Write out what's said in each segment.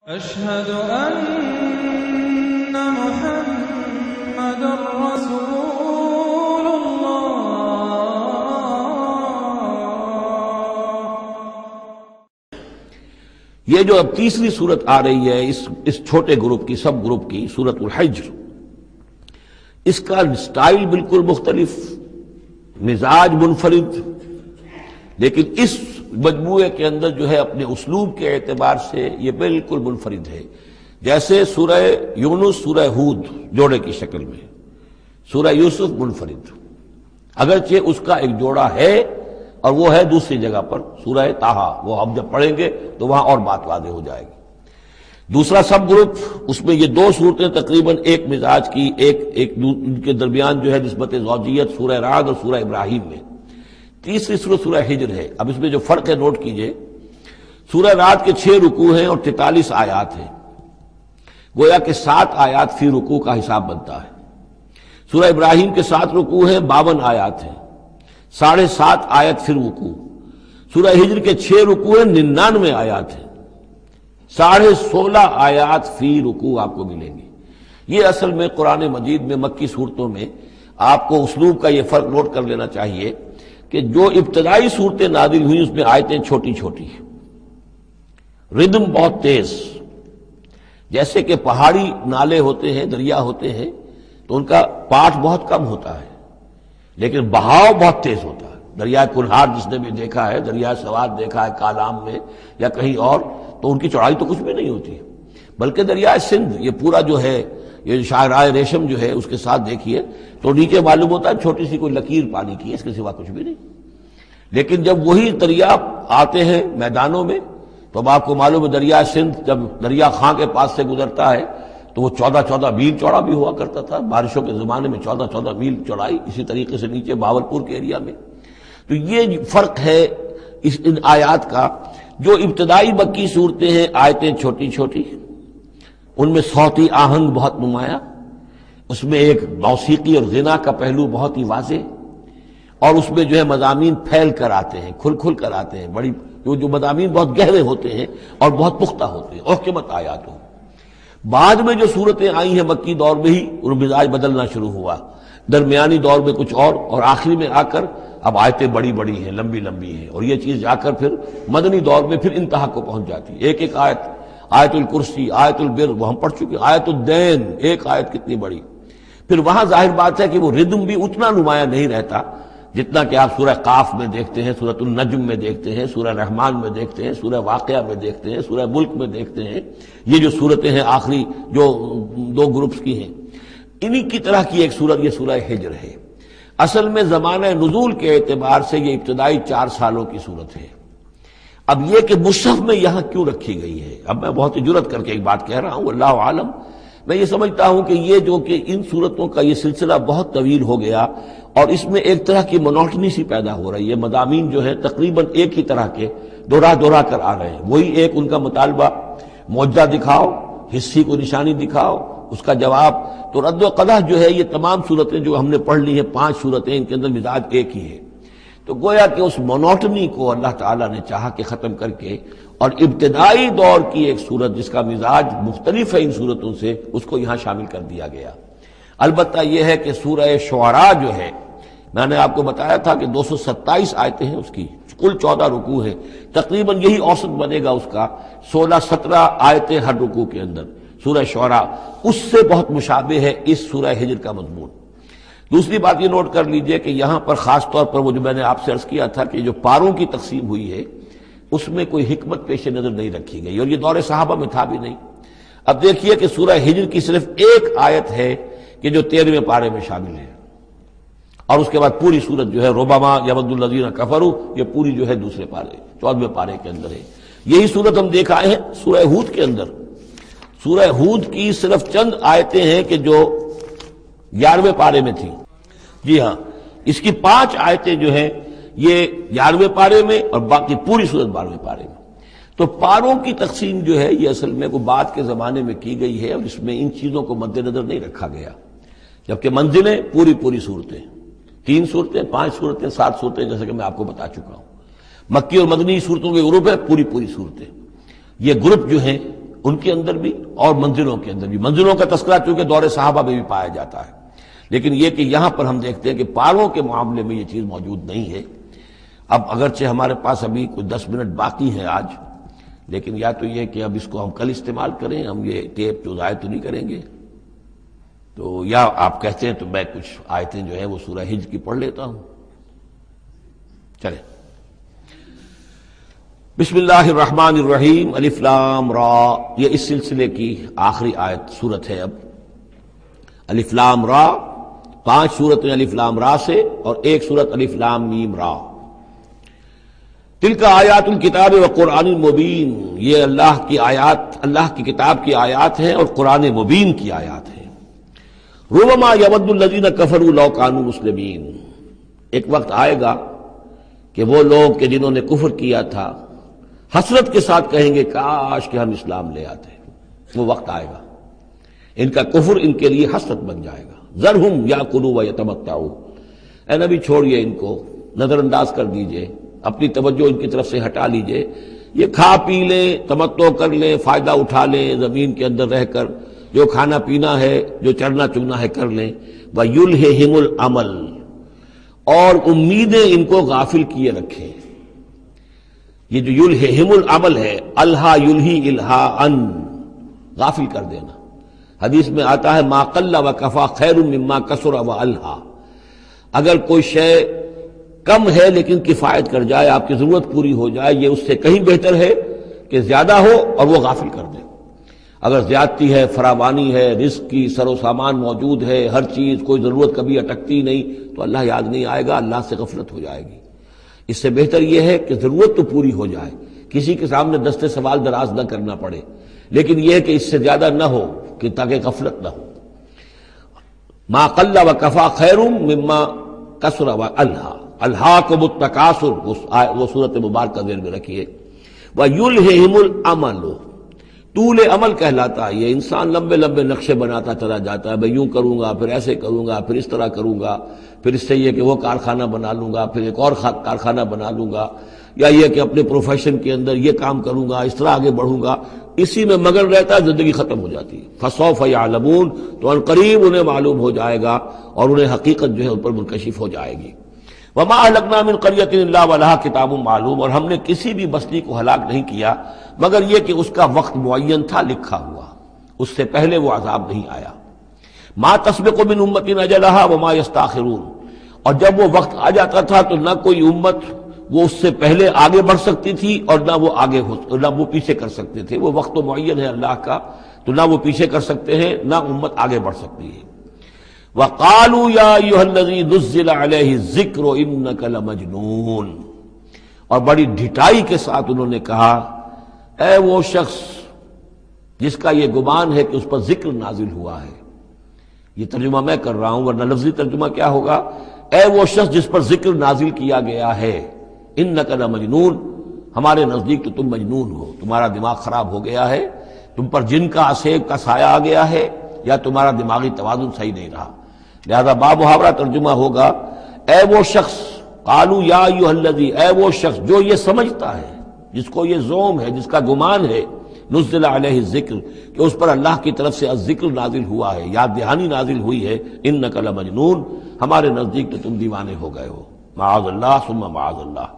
أشهد أن محمد رسول الله۔ یہ جو اب تیسری صورت آ رہی ہے اس چھوٹے گروپ کی، سب گروپ کی، سورۃ الحجر، اس کا سٹائل بالکل مختلف، مزاج منفرد، لیکن اس مجموعے کے اندر جو ہے اپنے اسلوب کے اعتبار سے یہ بالکل منفرد ہے۔ جیسے سورہ یونس سورہ ہود جوڑے کی شکل میں، سورہ یوسف منفرد، اگرچہ اس کا ایک جوڑا ہے اور وہ ہے دوسری جگہ پر سورہ طٰہٰ، وہ ہم جب پڑھیں گے تو وہاں اور بات واضح ہو جائے گی۔ دوسرا سب گروپ، اس میں یہ دو صورتیں تقریباً ایک مزاج کی، ایک ان کے درمیان جو ہے نسبت زوجیت سورہ رعد اور سورہ ابراہیم میں۔ تیسری صورت سورہ ہجر ہے۔ اب اس میں جو فرق ہے نوٹ کیجئے، سورہ رعد کے 6 رکوع ہیں اور 43 آیات ہیں، گویا کہ 7 آیات فی رکوع کا حساب بنتا ہے۔ سورہ ابراہیم کے 7 رکوع ہیں، 52 آیات ہیں، 7.5 آیت فی رکوع۔ سورہ ہجر کے 6 رکوع ہیں، 99 آیات ہیں، 16.5 آیات فی رکوع آپ کو ملیں گے۔ یہ اصل میں قرآن مجید میں مکی صورتوں میں آپ کو اسلوب کا یہ فرق نوٹ کر لینا چاہیے کہ جو ابتدائی صورتیں نازل ہوئی اس میں آیتیں چھوٹی چھوٹی، ردم بہت تیز، جیسے کہ پہاڑی نالے ہوتے ہیں، دریا ہوتے ہیں تو ان کا پاٹ بہت کم ہوتا ہے لیکن بہاؤ بہت تیز ہوتا ہے۔ دریائے کنہار جس نے بھی دیکھا ہے، دریائے سوات دیکھا ہے کالام میں یا کہیں اور، تو ان کی چوڑائی تو کچھ بھی نہیں ہوتی، بلکہ دریائے سندھ یہ پورا جو ہے، یہ شاہراہ ریشم جو ہے اس کے ساتھ دیکھیے تو نیچے معلوم ہوتا ہے چھوٹی سی کوئی لکیر پانی کی ہے، اس کے سوا کچھ بھی نہیں۔ لیکن جب وہی دریا آتے ہیں میدانوں میں تو اب آپ کو معلوم ہے دریائے سندھ جب دریا خاں کے پاس سے گزرتا ہے تو وہ 14 میل چوڑا بھی ہوا کرتا تھا، بارشوں کے زمانے میں 14 میل چوڑائی، اسی طریقے سے نیچے باولپور کے ایریا میں۔ تو یہ فرق ہے ان آیات کا۔ جو ابتدائی مکی صورتیں ہیں آیتیں چھوٹی چھوٹی، ان میں صوتی آہنگ بہت نمایاں، اس میں ایک موسیقی اور غنا کا پہلو بہت ہی واضح، اور اس میں جو ہے مضامین پھیل کر آتے ہیں، کھل کھل کر آتے ہیں، بڑی جو مضامین بہت گہرے ہوتے ہیں اور بہت پختہ ہوتے ہیں، احکمت آیات ہو۔ بعد میں جو صورتیں آئی ہیں مکی دور میں ہی ان مزاج بدلنا شروع ہوا، درمیانی دور میں کچھ اور آخری میں آ کر اب آیتیں بڑی بڑی ہیں، لمبی لمبی ہیں، اور یہ چیز جا کر پھر مدنی دور میں پھر انتہا کو پہنچ جاتی ہے۔ ایک آیت، آیت الکرسی، آیت البر وہ ہم پڑھ چکے، آیت الدین، ایک آیت کتنی بڑی۔ پھر وہاں ظاہر بات ہے کہ وہ ردم بھی اتنا نمایاں نہیں رہتا جتنا کہ آپ سورہ قاف میں دیکھتے ہیں، سورۃ النجم میں دیکھتے ہیں، سورہ رحمان میں دیکھتے ہیں، سورہ واقعہ میں دیکھتے ہیں، سورہ ملک میں دیکھتے ہیں۔ یہ جو صورتیں ہیں آخری جو 2 گروپس کی ہیں، انہی کی طرح کی ایک صورت یہ سورہ ہجر ہے۔ اصل میں زمانہ نزول کے اعتبار سے یہ ابتدائی 4 سالوں کی صورت ہے۔ اب یہ کہ مصحف میں یہاں کیوں رکھی گئی ہے، اب میں بہت جرات کر کے ایک بات کہہ رہا ہوں، اللہ عالم، میں یہ سمجھتا ہوں کہ یہ جو کہ ان صورتوں کا یہ سلسلہ بہت طویل ہو گیا اور اس میں ایک طرح کی مونوٹنی سی پیدا ہو رہی ہے، مضامین جو ہے تقریباً ایک ہی طرح کے دوہرا کر آ رہے ہیں، وہی ایک ان کا مطالبہ، معجزہ دکھاؤ، حصی کو نشانی دکھاؤ، اس کا جواب۔ تو رد و قدح جو ہے یہ تمام صورتیں جو ہم نے پڑھ لی ہیں، 5 صورتیں، ان کے اندر مزاج ایک ہی ہے۔ تو گویا کہ اس مونوٹنی کو اللہ تعالیٰ نے چاہا کہ ختم کر کے، اور ابتدائی دور کی ایک صورت جس کا مزاج مختلف ہے ان صورتوں سے، اس کو یہاں شامل کر دیا گیا۔ البتہ یہ ہے کہ سورہ شعراء جو ہے، میں نے آپ کو بتایا تھا کہ 227 آیتیں ہیں اس کی، کل 14 رکوع ہیں، تقریباً یہی اوسط بنے گا اس کا، 16-17 آیتیں ہر رکوع کے اندر۔ سورہ شعراء اس سے بہت مشابہ ہے اس سورہ ہجر کا مضمون۔ دوسری بات یہ نوٹ کر لیجئے کہ یہاں پر خاص طور پر وہ جو میں نے آپ سے عرض کیا تھا کہ جو پاروں کی تقسیم ہوئی ہے اس میں کوئی حکمت پیش نظر نہیں رکھی گئی، اور یہ دور صحابہ میں تھا بھی نہیں۔ اب دیکھیے کہ سورہ ہجر کی صرف ایک آیت ہے کہ جو 13ویں پارے میں شامل ہے، اور اس کے بعد پوری سورت جو ہے ربما یود الذین کفروا، یہ پوری جو ہے دوسرے پارے 14ویں پارے کے اندر ہے۔ یہی سورت ہم دیکھ آئے ہیں سورہ ہود کے اندر۔ سورہ ہود کی صرف چند آیتیں ہیں کہ جو 11ویں پارے میں تھیں، جی ہاں، اس کی 5 آیتیں جو ہیں یہ 11ویں پارے میں اور باقی پوری سورت 12ویں پارے میں۔ تو پاروں کی تقسیم جو ہے یہ اصل میں وہ بعد کے زمانے میں کی گئی ہے، اور اس میں ان چیزوں کو مد نظر نہیں رکھا گیا، جبکہ منزلیں پوری صورتیں، 3 صورتیں، 5 صورتیں، 7 صورتیں، جیسے کہ میں آپ کو بتا چکا ہوں۔ مکی اور مدنی صورتوں کے گروپ ہے، پوری صورتیں۔ یہ گروپ جو ہیں ان کے اندر بھی اور منزلوں کے اندر بھی. منزلوں کا تذکرہ چونکہ دور صحابہ میں بھی پایا جاتا ہے، لیکن یہ کہ یہاں پر ہم دیکھتے ہیں کہ پاروں کے معاملے میں یہ چیز موجود نہیں ہے. اب اگرچہ ہمارے پاس ابھی کوئی 10 منٹ باقی ہیں آج، لیکن یا تو یہ کہ اب اس کو ہم کل استعمال کریں، ہم یہ ٹیپ جو ضائع تو نہیں کریں گے، تو یا آپ کہتے ہیں تو میں کچھ آیتیں جو ہیں وہ سورہ حجر کی پڑھ لیتا ہوں. چلیں. بسم اللہ الرحمن الرحیم. الف لام را، یہ اس سلسلے کی آخری آیت سورت ہے. اب الف لام را، 5 سورتیں الف لام را سے اور ایک سورت الف لام میم را. تلک آیات الکتاب و قرآن مبین، یہ اللہ کی آیات، اللہ کی کتاب کی آیات ہیں اور قرآن مبین کی آیات ہیں. ربما یود الذین کفروا لو کانوا مسلمین، ایک وقت آئے گا کہ وہ لوگ کہ جنہوں نے کفر کیا تھا حسرت کے ساتھ کہیں گے کاش کہ ہم اسلام لے آتے. وہ وقت آئے گا ان کا کفر ان کے لیے حسرت بن جائے گا. ذرہم یاکلوا ویتمتعوا، اے نبی چھوڑیے ان کو، نظر انداز کر دیجئے، اپنی توجہ ان کی طرف سے ہٹا لیجئے. یہ کھا پی لیں، تمتع کر لیں، فائدہ اٹھا لیں، زمین کے اندر رہ کر جو کھانا پینا ہے، جو چرنا چگنا ہے کر لیں. وَيُلْهِهِمُ الْعَمَلُ، اور امیدیں ان کو غافل کیے رکھیں. یہ جو یلہہم العمل ہے، الہا یلہی الہاءً، غافل کر دینا. حدیث میں آتا ہے ما قل وکفا خیر مما کثر والہا، اگر کوئی شے کم ہے لیکن کفایت کر جائے، آپ کی ضرورت پوری ہو جائے، یہ اس سے کہیں بہتر ہے کہ زیادہ ہو اور وہ غافل کر دے. اگر زیادتی ہے، فراوانی ہے، رزق کی سر و سامان موجود ہے، ہر چیز، کوئی ضرورت کبھی اٹکتی نہیں، تو اللہ یاد نہیں آئے گا، اللہ سے غفلت ہو جائے گی. اس سے بہتر یہ ہے کہ ضرورت تو پوری ہو جائے، کسی کے سامنے دستے سوال دراز نہ کرنا پڑے، لیکن یہ ہے کہ اس سے زیادہ نہ ہو کہ تاکہ غفلت نہ ہو. ما قل وکفا خیر مما کثر والہا، الہاکم التکاثر، وہ صورت مبارکہ ذہن میں رکھیے. وَيُلْهِهِمُ الْعَمَلُ، طول عمل کہلاتا ہے. یہ انسان لمبے لمبے نقشے بناتا چلا جاتا ہے، میں یوں کروں گا، پھر ایسے کروں گا، پھر اس طرح کروں گا، پھر اس سے یہ کہ وہ کارخانہ بنا لوں گا، پھر ایک اور کارخانہ بنا لوں گا، یا یہ کہ اپنے پروفیشن کے اندر یہ کام کروں گا، اس طرح آگے بڑھوں گا. اسی میں مگن رہتا ہے، زندگی ختم ہو جاتی ہے. فَسَوْفَ يَعْلَمُونَ، تو ان قریب انہیں معلوم ہو جائے گا اور انہیں حقیقت جو ہے ان پر منکشف ہو جائے گی. وَمَا أَهْلَكْنَا مِنْ قَرْيَةٍ إِلَّا وَلَهَا كِتَابٌ مَعْلُومٌ، اور ہم نے کسی بھی بستی کو ہلاک نہیں کیا مگر یہ کہ اس کا وقت معین تھا، لکھا ہوا، اس سے پہلے وہ عذاب نہیں آیا. مَا تَسْبِقُ مِنْ أُمَّةٍ أَجَلَهَا وَمَا يَسْتَأْخِرُونَ، اور جب وہ وقت آ جاتا تھا تو نہ کوئی امت وہ اس سے پہلے آگے بڑھ سکتی تھی اور نہ وہ پیچھے کر سکتے تھے. وہ وقت تو معین ہے اللہ کا، تو نہ وہ پیچھے کر سکتے ہیں نہ امت آگے بڑھ سکتی ہے. وَقَالُوا يَا أَيُّهَا الَّذِي نُزِّلَ عَلَيْهِ الذِّكْرُ إِنَّكَ لَمَجْنُونٌ، اور بڑی ڈھٹائی کے ساتھ انہوں نے کہا اے وہ شخص جس کا یہ گمان ہے کہ اس پر ذکر نازل ہوا ہے. یہ ترجمہ میں کر رہا ہوں، ورنہ لفظی ترجمہ کیا ہوگا؟ اے وہ شخص جس پر ذکر نازل کیا گیا ہے، انک لمجنون، ہمارے نزدیک تو تم مجنون ہو، تمہارا دماغ خراب ہو گیا ہے، تم پر جن کا اسیب کا سایہ آ گیا ہے، یا تمہارا دماغی توازن صحیح نہیں رہا. لہذا باب محاورہ ترجمہ ہوگا اے وہ شخص، قالوا یا ایھا الذی، اے وہ شخص جو یہ سمجھتا ہے، جس کو یہ زوم ہے، جس کا گمان ہے، نزل علیہ الذکر، کہ اس پر اللہ کی طرف سے الذکر نازل ہوا ہے، یاد دہانی نازل ہوئی ہے، انک لمجنون، ہمارے نزدیک تو تم دیوانے ہو گئے ہو. معاذ اللہ ثم معاذ اللہ.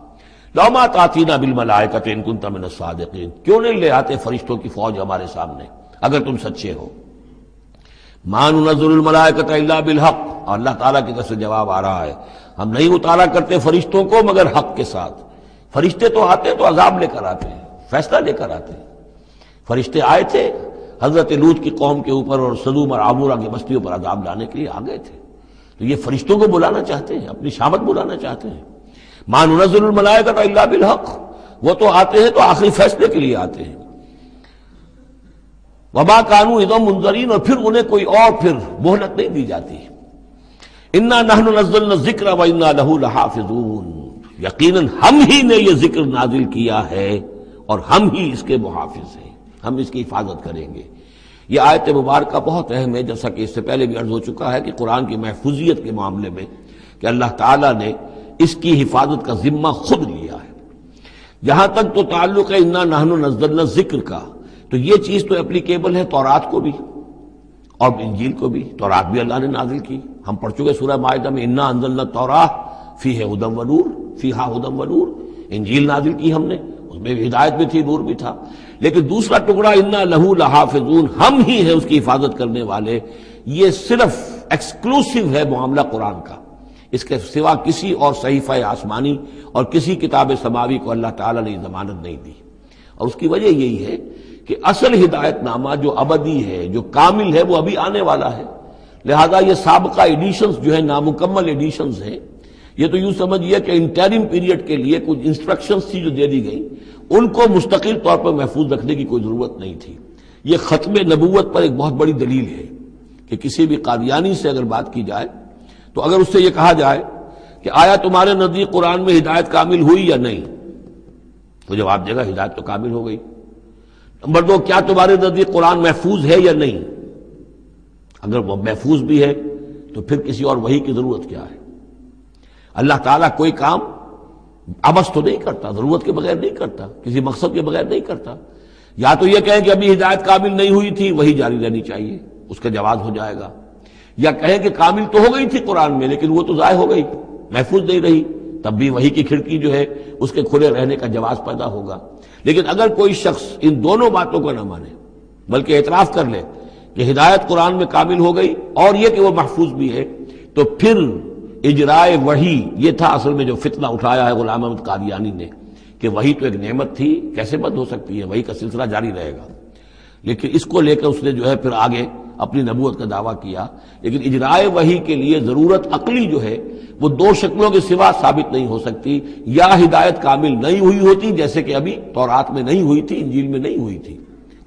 لو ما تاتینا بالملائکۃ ان کنت من الصادقین، کیوں نہیں لے آتے فرشتوں کی فوج ہمارے سامنے اگر تم سچے ہو. ما ننزل الملائکۃ الا بالحق، اور اللہ تعالیٰ کی طرف سے جواب آ رہا ہے ہم نہیں اتارا کرتے فرشتوں کو مگر حق کے ساتھ. فرشتے تو آتے ہیں تو عذاب لے کر آتے ہیں، فیصلہ لے کر آتے ہیں. فرشتے آئے تھے حضرت لوط کی قوم کے اوپر اور سدوم اور عمورہ کی بستیوں پر عذاب لانے کے لیے آ گئے تھے. تو یہ فرشتوں کو بلانا چاہتے ہیں، اپنی شامت بلانا چاہتے ہیں. ما ننزل الملائکۃ الا بالحق، وہ تو آتے ہیں تو آخری فیصلے کے لیے آتے ہیں. وما كانوا اذا منذرین، اور پھر انہیں کوئی اور پھر مہلت نہیں دی جاتی. انا نحن نزلنا الذکر وانا له لحافظون، یقیناً ہم ہی نے یہ ذکر نازل کیا ہے اور ہم ہی اس کے محافظ ہیں، ہم اس کی حفاظت کریں گے. یہ آیت مبارکہ بہت اہم ہے، جیسا کہ اس سے پہلے بھی عرض ہو چکا ہے کہ قرآن کی محفوظیت کے معاملے میں کہ اللہ تعالیٰ نے اس کی حفاظت کا ذمہ خود لیا ہے. جہاں تک تو تعلق ہے انا نحن نزلنا الذکر کا، تو یہ چیز تو اپلیکیبل ہے تورات کو بھی اور انجیل کو بھی. تورات بھی اللہ نے نازل کی، ہم پڑھ چکے سورہ مائدہ میں انا انزلنا التوراۃ فیہا ھدی ونور، فیہا ھدی ونور. انجیل نازل کی ہم نے، اس میں بھی ہدایت بھی تھی، نور بھی تھا. لیکن دوسرا ٹکڑا انا لہو لحافظون، ہم ہی ہیں اس کی حفاظت کرنے والے، یہ صرف ایکسکلوسیو ہے معاملہ قرآن کا. اس کے سوا کسی اور صحیفہ آسمانی اور کسی کتاب سماوی کو اللہ تعالیٰ نے ضمانت نہیں دی. اور اس کی وجہ یہی ہے کہ اصل ہدایت نامہ جو ابدی ہے، جو کامل ہے، وہ ابھی آنے والا ہے. لہذا یہ سابقہ ایڈیشنز جو ہیں، نامکمل ایڈیشنز ہیں، یہ تو یوں سمجھیے کہ انٹرم پیریڈ کے لیے کچھ انسٹرکشنز تھی جو دے دی گئیں، ان کو مستقل طور پر محفوظ رکھنے کی کوئی ضرورت نہیں تھی. یہ ختم نبوت پر ایک بہت بڑی دلیل ہے کہ کسی بھی قادیانی سے اگر بات کی جائے تو اگر اس سے یہ کہا جائے کہ آیا تمہارے نزدیک قرآن میں ہدایت کامل ہوئی یا نہیں، تو جواب دے گا ہدایت تو کامل ہو گئی. نمبر 2، کیا تمہارے نزدیک قرآن محفوظ ہے یا نہیں؟ اگر وہ محفوظ بھی ہے تو پھر کسی اور وحی کی ضرورت کیا ہے؟ اللہ تعالیٰ کوئی کام عبث تو نہیں کرتا، ضرورت کے بغیر نہیں کرتا، کسی مقصد کے بغیر نہیں کرتا. یا تو یہ کہیں کہ ابھی ہدایت کامل نہیں ہوئی تھی، وہی جاری رہنی چاہیے، اس کا جواز ہو جائے گا. یا کہیں کہ کامل تو ہو گئی تھی قرآن میں لیکن وہ تو ضائع ہو گئی، محفوظ نہیں رہی، تب بھی وحی کی کھڑکی جو ہے اس کے کھلے رہنے کا جواز پیدا ہوگا. لیکن اگر کوئی شخص ان دونوں باتوں کو نہ مانے بلکہ اعتراف کر لے کہ ہدایت قرآن میں کامل ہو گئی اور یہ کہ وہ محفوظ بھی ہے، تو پھر اجرائے وحی، یہ تھا اصل میں جو فتنہ اٹھایا ہے غلام احمد قادیانی نے کہ وحی تو ایک نعمت تھی، کیسے بند ہو سکتی ہے، وحی کا سلسلہ جاری رہے گا. لیکن اس کو لے کر اس نے جو ہے پھر آگے اپنی نبوت کا دعویٰ کیا. لیکن اجرائے وحی کے لیے ضرورت عقلی جو ہے وہ دو شکلوں کے سوا ثابت نہیں ہو سکتی. یا ہدایت کامل نہیں ہوئی ہوتی جیسے کہ ابھی تورات میں نہیں ہوئی تھی، انجیل میں نہیں ہوئی تھی،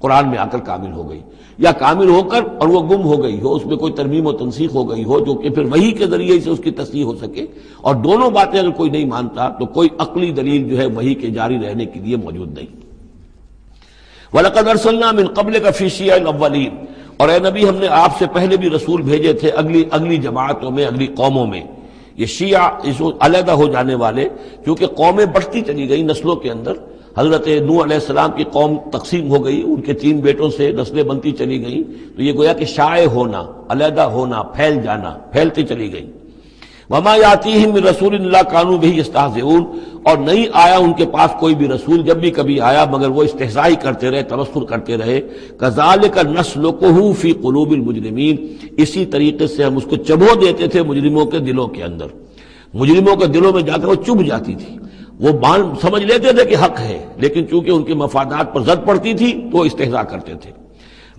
قرآن میں آ کر کامل ہو گئی، یا کامل ہو کر اور وہ گم ہو گئی ہو، اس میں کوئی ترمیم و تنسیخ ہو گئی ہو جو کہ پھر وحی کے ذریعے سے اس کی تصحیح ہو سکے. اور دونوں باتیں اگر کوئی نہیں مانتا تو کوئی عقلی دلیل جو ہے وحی کے جاری رہنے کے لیے موجود نہیں. وَلَقَدْ أَرْسَلْنَا مِن قَبْلِكَ فِي شِيَعِ الْأَوَّلِينَ، اور اے نبی ہم نے آپ سے پہلے بھی رسول بھیجے تھے اگلی جماعتوں میں، اگلی قوموں میں. یہ شیعہ علیحدہ ہو جانے والے، کیونکہ قومیں بڑھتی چلی گئی نسلوں کے اندر. حضرت نوح علیہ السلام کی قوم تقسیم ہو گئی، ان کے 3 بیٹوں سے نسلیں بنتی چلی گئیں. تو یہ گویا کہ شائع ہونا، علیحدہ ہونا، پھیل جانا، پھیلتی چلی گئی. وما یاتیہم من رسول الا کانوا بہ یستہزئون، اور نہیں آیا ان کے پاس کوئی بھی رسول، جب بھی کبھی آیا مگر وہ استہزاء کرتے رہے، تبصر کرتے رہے. کذالک نسلکہ فی قلوب المجرمین، اسی طریقے سے ہم اس کو چبھو دیتے تھے مجرموں کے دلوں کے اندر. مجرموں کے دلوں میں جا کر وہ چبھ جاتی تھی، وہ سمجھ لیتے تھے کہ حق ہے، لیکن چونکہ ان کے مفادات پر زد پڑتی تھی تو وہ استہزاء کرتے تھے.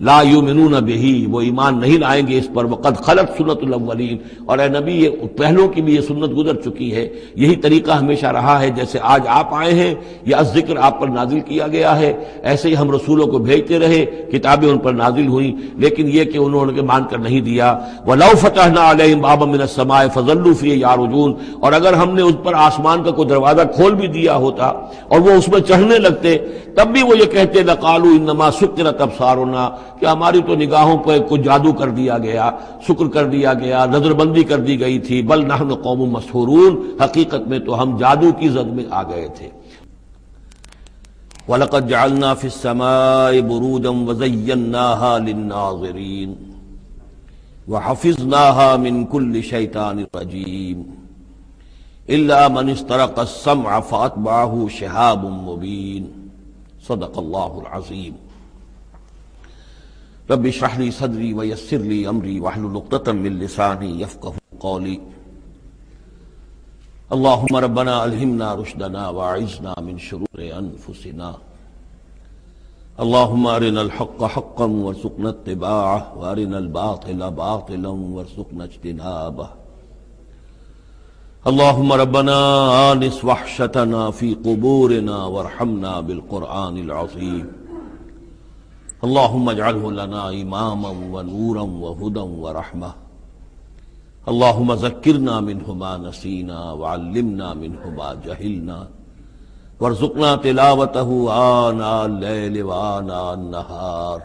لا یؤمنون بہ، وہ ایمان نہیں لائیں گے اس پر. وقد خلت سنت الاولین، اور اے نبی یہ پہلوں کی بھی یہ سنت گزر چکی ہے. یہی طریقہ ہمیشہ رہا ہے، جیسے آج آپ آئے ہیں یا ذکر آپ پر نازل کیا گیا ہے، ایسے ہی ہم رسولوں کو بھیجتے رہے، کتابیں ان پر نازل ہوئیں، لیکن یہ کہ انہوں نے مان کر نہیں دیا. وَلَوْ فَتَحْنَا عَلَيْهِمْ بَابًا مِّنَ السَّمَاءِ فَظَلُّوا فِيهِ يَعْرُجُونَ، اور اگر ہم نے اس پر آسمان کا کوئی دروازہ کھول بھی دیا ہوتا اور وہ اس میں چڑھنے لگتے، تب بھی وہ یہ کہتے لَقَالُوا إِنَّمَا سُكِّرَتْ أَبْصَارُنَا، کہ ہماری تو نگاہوں پہ کچھ جادو کر دیا گیا، شکر کر دیا گیا، نظر بندی کر دی گئی تھی. بل نحن قوم مسحورون، حقیقت میں تو ہم جادو کی زد میں آ گئے تھے. وَلَقَدْ جَعَلْنَا فِي السَّمَاءِ بُرُوجًا وَزَيَّنَّاهَا لِلنَّاظِرِينَ وَحَفِظْنَاهَا مِنْ كُلِّ شَيْطَانٍ رَجِيمٍ إِلَّا مَنِ اسْتَرَقَ السَّمْعَ فَأَتْبَعَهُ شِهَابٌ مُّبِينٌ. صدق اللہ العظیم. رب اشرح لي صدري ويسر لي امري واحلل عقدة من لساني يفقهوا قولي. اللهم ربنا الهمنا رشدنا واعذنا من شرور انفسنا. اللهم ارنا الحق حقا وارزقنا اتباعه وارنا الباطل باطلا وارزقنا اجتنابه. اللهم ربنا آنس وحشتنا في قبورنا وارحمنا بالقرآن العظيم. اللهم اجعله لنا إماما ونورا وهدى ورحمة. اللهم ذكرنا منه ما نسينا وعلمنا منه ما جهلنا وارزقنا تلاوته آناء الليل وآناء النهار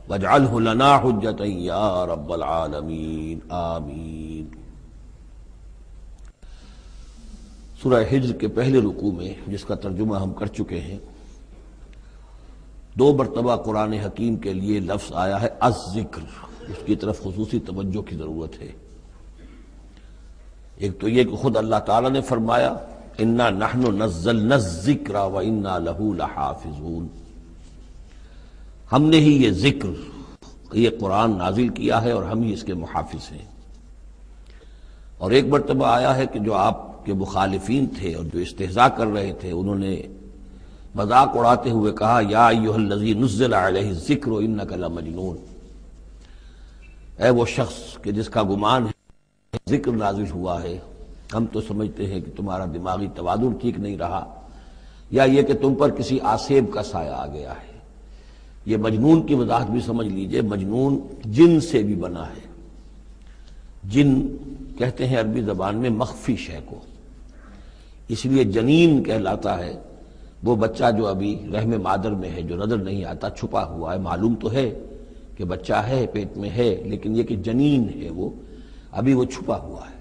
واجعله لنا حجة يا رب العالمين آمين. سورہ ہجر کے پہلے رکوع میں، جس کا ترجمہ ہم کر چکے ہیں، دو مرتبہ قرآن حکیم کے لیے لفظ آیا ہے الذکر، اس کی طرف خصوصی توجہ کی ضرورت ہے۔ ایک تو یہ کہ خود اللہ تعالیٰ نے فرمایا انا نحن نزلنا الذکر وانا لہ لحافظون، ہم نے ہی یہ ذکر، یہ قرآن نازل کیا ہے اور ہم ہی اس کے محافظ ہیں۔ اور ایک مرتبہ آیا ہے کہ جو آپ کے مخالفین تھے اور جو استہزاء کر رہے تھے، انہوں نے مذاق اڑاتے ہوئے کہا یا ایھا الذی نزل علیہ الذکر انک لمجنون، اے وہ شخص کہ جس کا گمان ہے ذکر نازل ہوا ہے، ہم تو سمجھتے ہیں کہ تمہارا دماغی توازن ٹھیک نہیں رہا، یا یہ کہ تم پر کسی آسیب کا سایہ آ گیا ہے۔ یہ مجنون کی وضاحت بھی سمجھ لیجئے، مجنون جن سے بھی بنا ہے۔ جن کہتے ہیں عربی زبان میں مخفی شے کو، اس لیے جنین کہلاتا ہے وہ بچہ جو ابھی رحم مادر میں ہے، جو نظر نہیں آتا، چھپا ہوا ہے، معلوم تو ہے کہ بچہ ہے، پیٹ میں ہے، لیکن یہ کہ جنین ہے وہ ابھی وہ چھپا ہوا ہے۔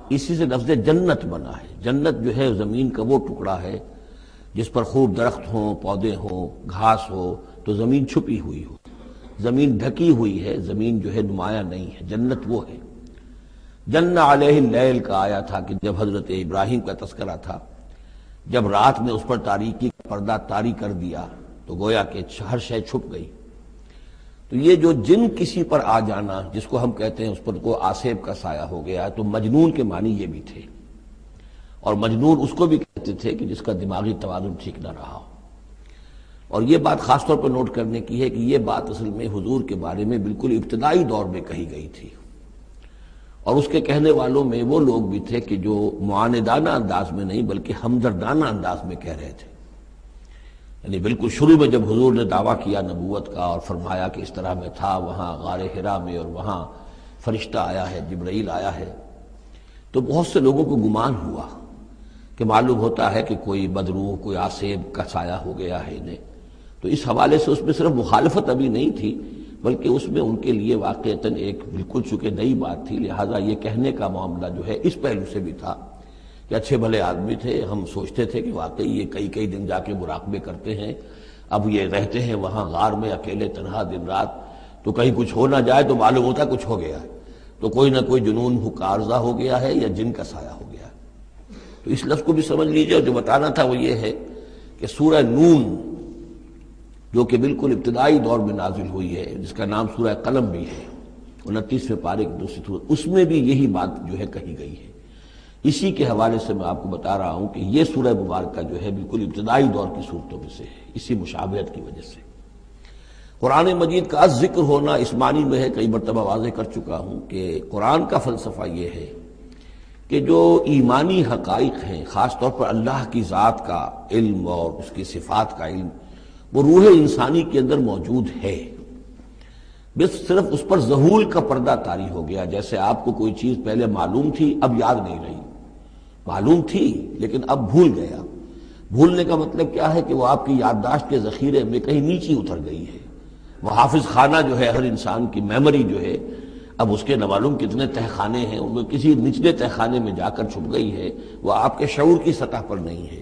اسی سے لفظ جنت بنا ہے۔ جنت جو ہے زمین کا وہ ٹکڑا ہے جس پر خوب درخت ہوں، پودے ہوں، گھاس ہو، تو زمین چھپی ہوئی ہو، زمین ڈھکی ہوئی ہے، زمین جو ہے نمایاں نہیں ہے، جنت وہ ہے۔ جن علیہ اللیل کا آیا تھا کہ جب حضرت ابراہیم کا تذکرہ تھا، جب رات نے اس پر تاریکی کا پردہ طاری کر دیا تو گویا کہ ہر شے چھپ گئی۔ تو یہ جو جن کسی پر آ جانا، جس کو ہم کہتے ہیں اس پر کو آسیب کا سایہ ہو گیا، تو مجنون کے معنی یہ بھی تھے، اور مجنون اس کو بھی کہتے تھے کہ جس کا دماغی توازن ٹھیک نہ رہا ہو۔ اور یہ بات خاص طور پر نوٹ کرنے کی ہے کہ یہ بات اصل میں حضور کے بارے میں بالکل ابتدائی دور میں کہی گئی تھی، اور اس کے کہنے والوں میں وہ لوگ بھی تھے کہ جو معاندانہ انداز میں نہیں بلکہ ہمدردانہ انداز میں کہہ رہے تھے۔ یعنی بالکل شروع میں جب حضور نے دعویٰ کیا نبوت کا اور فرمایا کہ اس طرح میں تھا وہاں غار حرا میں، اور وہاں فرشتہ آیا ہے، جبرائیل آیا ہے، تو بہت سے لوگوں کو گمان ہوا کہ معلوم ہوتا ہے کہ کوئی بدروح، کوئی آسیب کا سایہ ہو گیا ہے انہیں۔ تو اس حوالے سے اس میں صرف مخالفت ابھی نہیں تھی، بلکہ اس میں ان کے لیے واقعتاً ایک بالکل چونکہ نئی بات تھی، لہٰذا یہ کہنے کا معاملہ جو ہے اس پہلو سے بھی تھا کہ اچھے بھلے آدمی تھے، ہم سوچتے تھے کہ واقعی یہ کئی دن جا کے مراقبے کرتے ہیں، اب یہ رہتے ہیں وہاں غار میں اکیلے تنہا دن رات، تو کہیں کچھ ہو نہ جائے تو معلوم ہوتا کچھ ہو گیا ہے، تو کوئی نہ کوئی جنون عارضہ ہو گیا ہے یا جن کا سایہ ہو گیا ہے۔ تو اس لفظ کو بھی سمجھ لیجیے، اور جو بتانا تھا وہ یہ ہے کہ سورہ نون جو کہ بالکل ابتدائی دور میں نازل ہوئی ہے، جس کا نام سورہ قلم بھی ہے، 29ویں پارے کی دوسری سورت، اس میں بھی یہی بات جو ہے کہی گئی ہے۔ اسی کے حوالے سے میں آپ کو بتا رہا ہوں کہ یہ سورہ مبارکہ جو ہے بالکل ابتدائی دور کی صورتوں میں سے ہے، اسی مشابہت کی وجہ سے۔ قرآن مجید کا ذکر ہونا اس معنی میں ہے، کئی مرتبہ واضح کر چکا ہوں کہ قرآن کا فلسفہ یہ ہے کہ جو ایمانی حقائق ہیں، خاص طور پر اللہ کی ذات کا علم اور اس کی صفات کا علم، وہ روح انسانی کے اندر موجود ہے، بس صرف اس پر ظہور کا پردہ طاری ہو گیا۔ جیسے آپ کو کوئی چیز پہلے معلوم تھی، اب یاد نہیں رہی، معلوم تھی لیکن اب بھول گیا۔ بھولنے کا مطلب کیا ہے کہ وہ آپ کی یادداشت کے ذخیرے میں کہیں نیچی اتر گئی ہے۔ وہ حافظ خانہ جو ہے، ہر انسان کی میموری جو ہے، اب اس کے نہ معلوم کتنے تہخانے ہیں، ان میں کسی نچلے تہخانے میں جا کر چھپ گئی ہے، وہ آپ کے شعور کی سطح پر نہیں ہے۔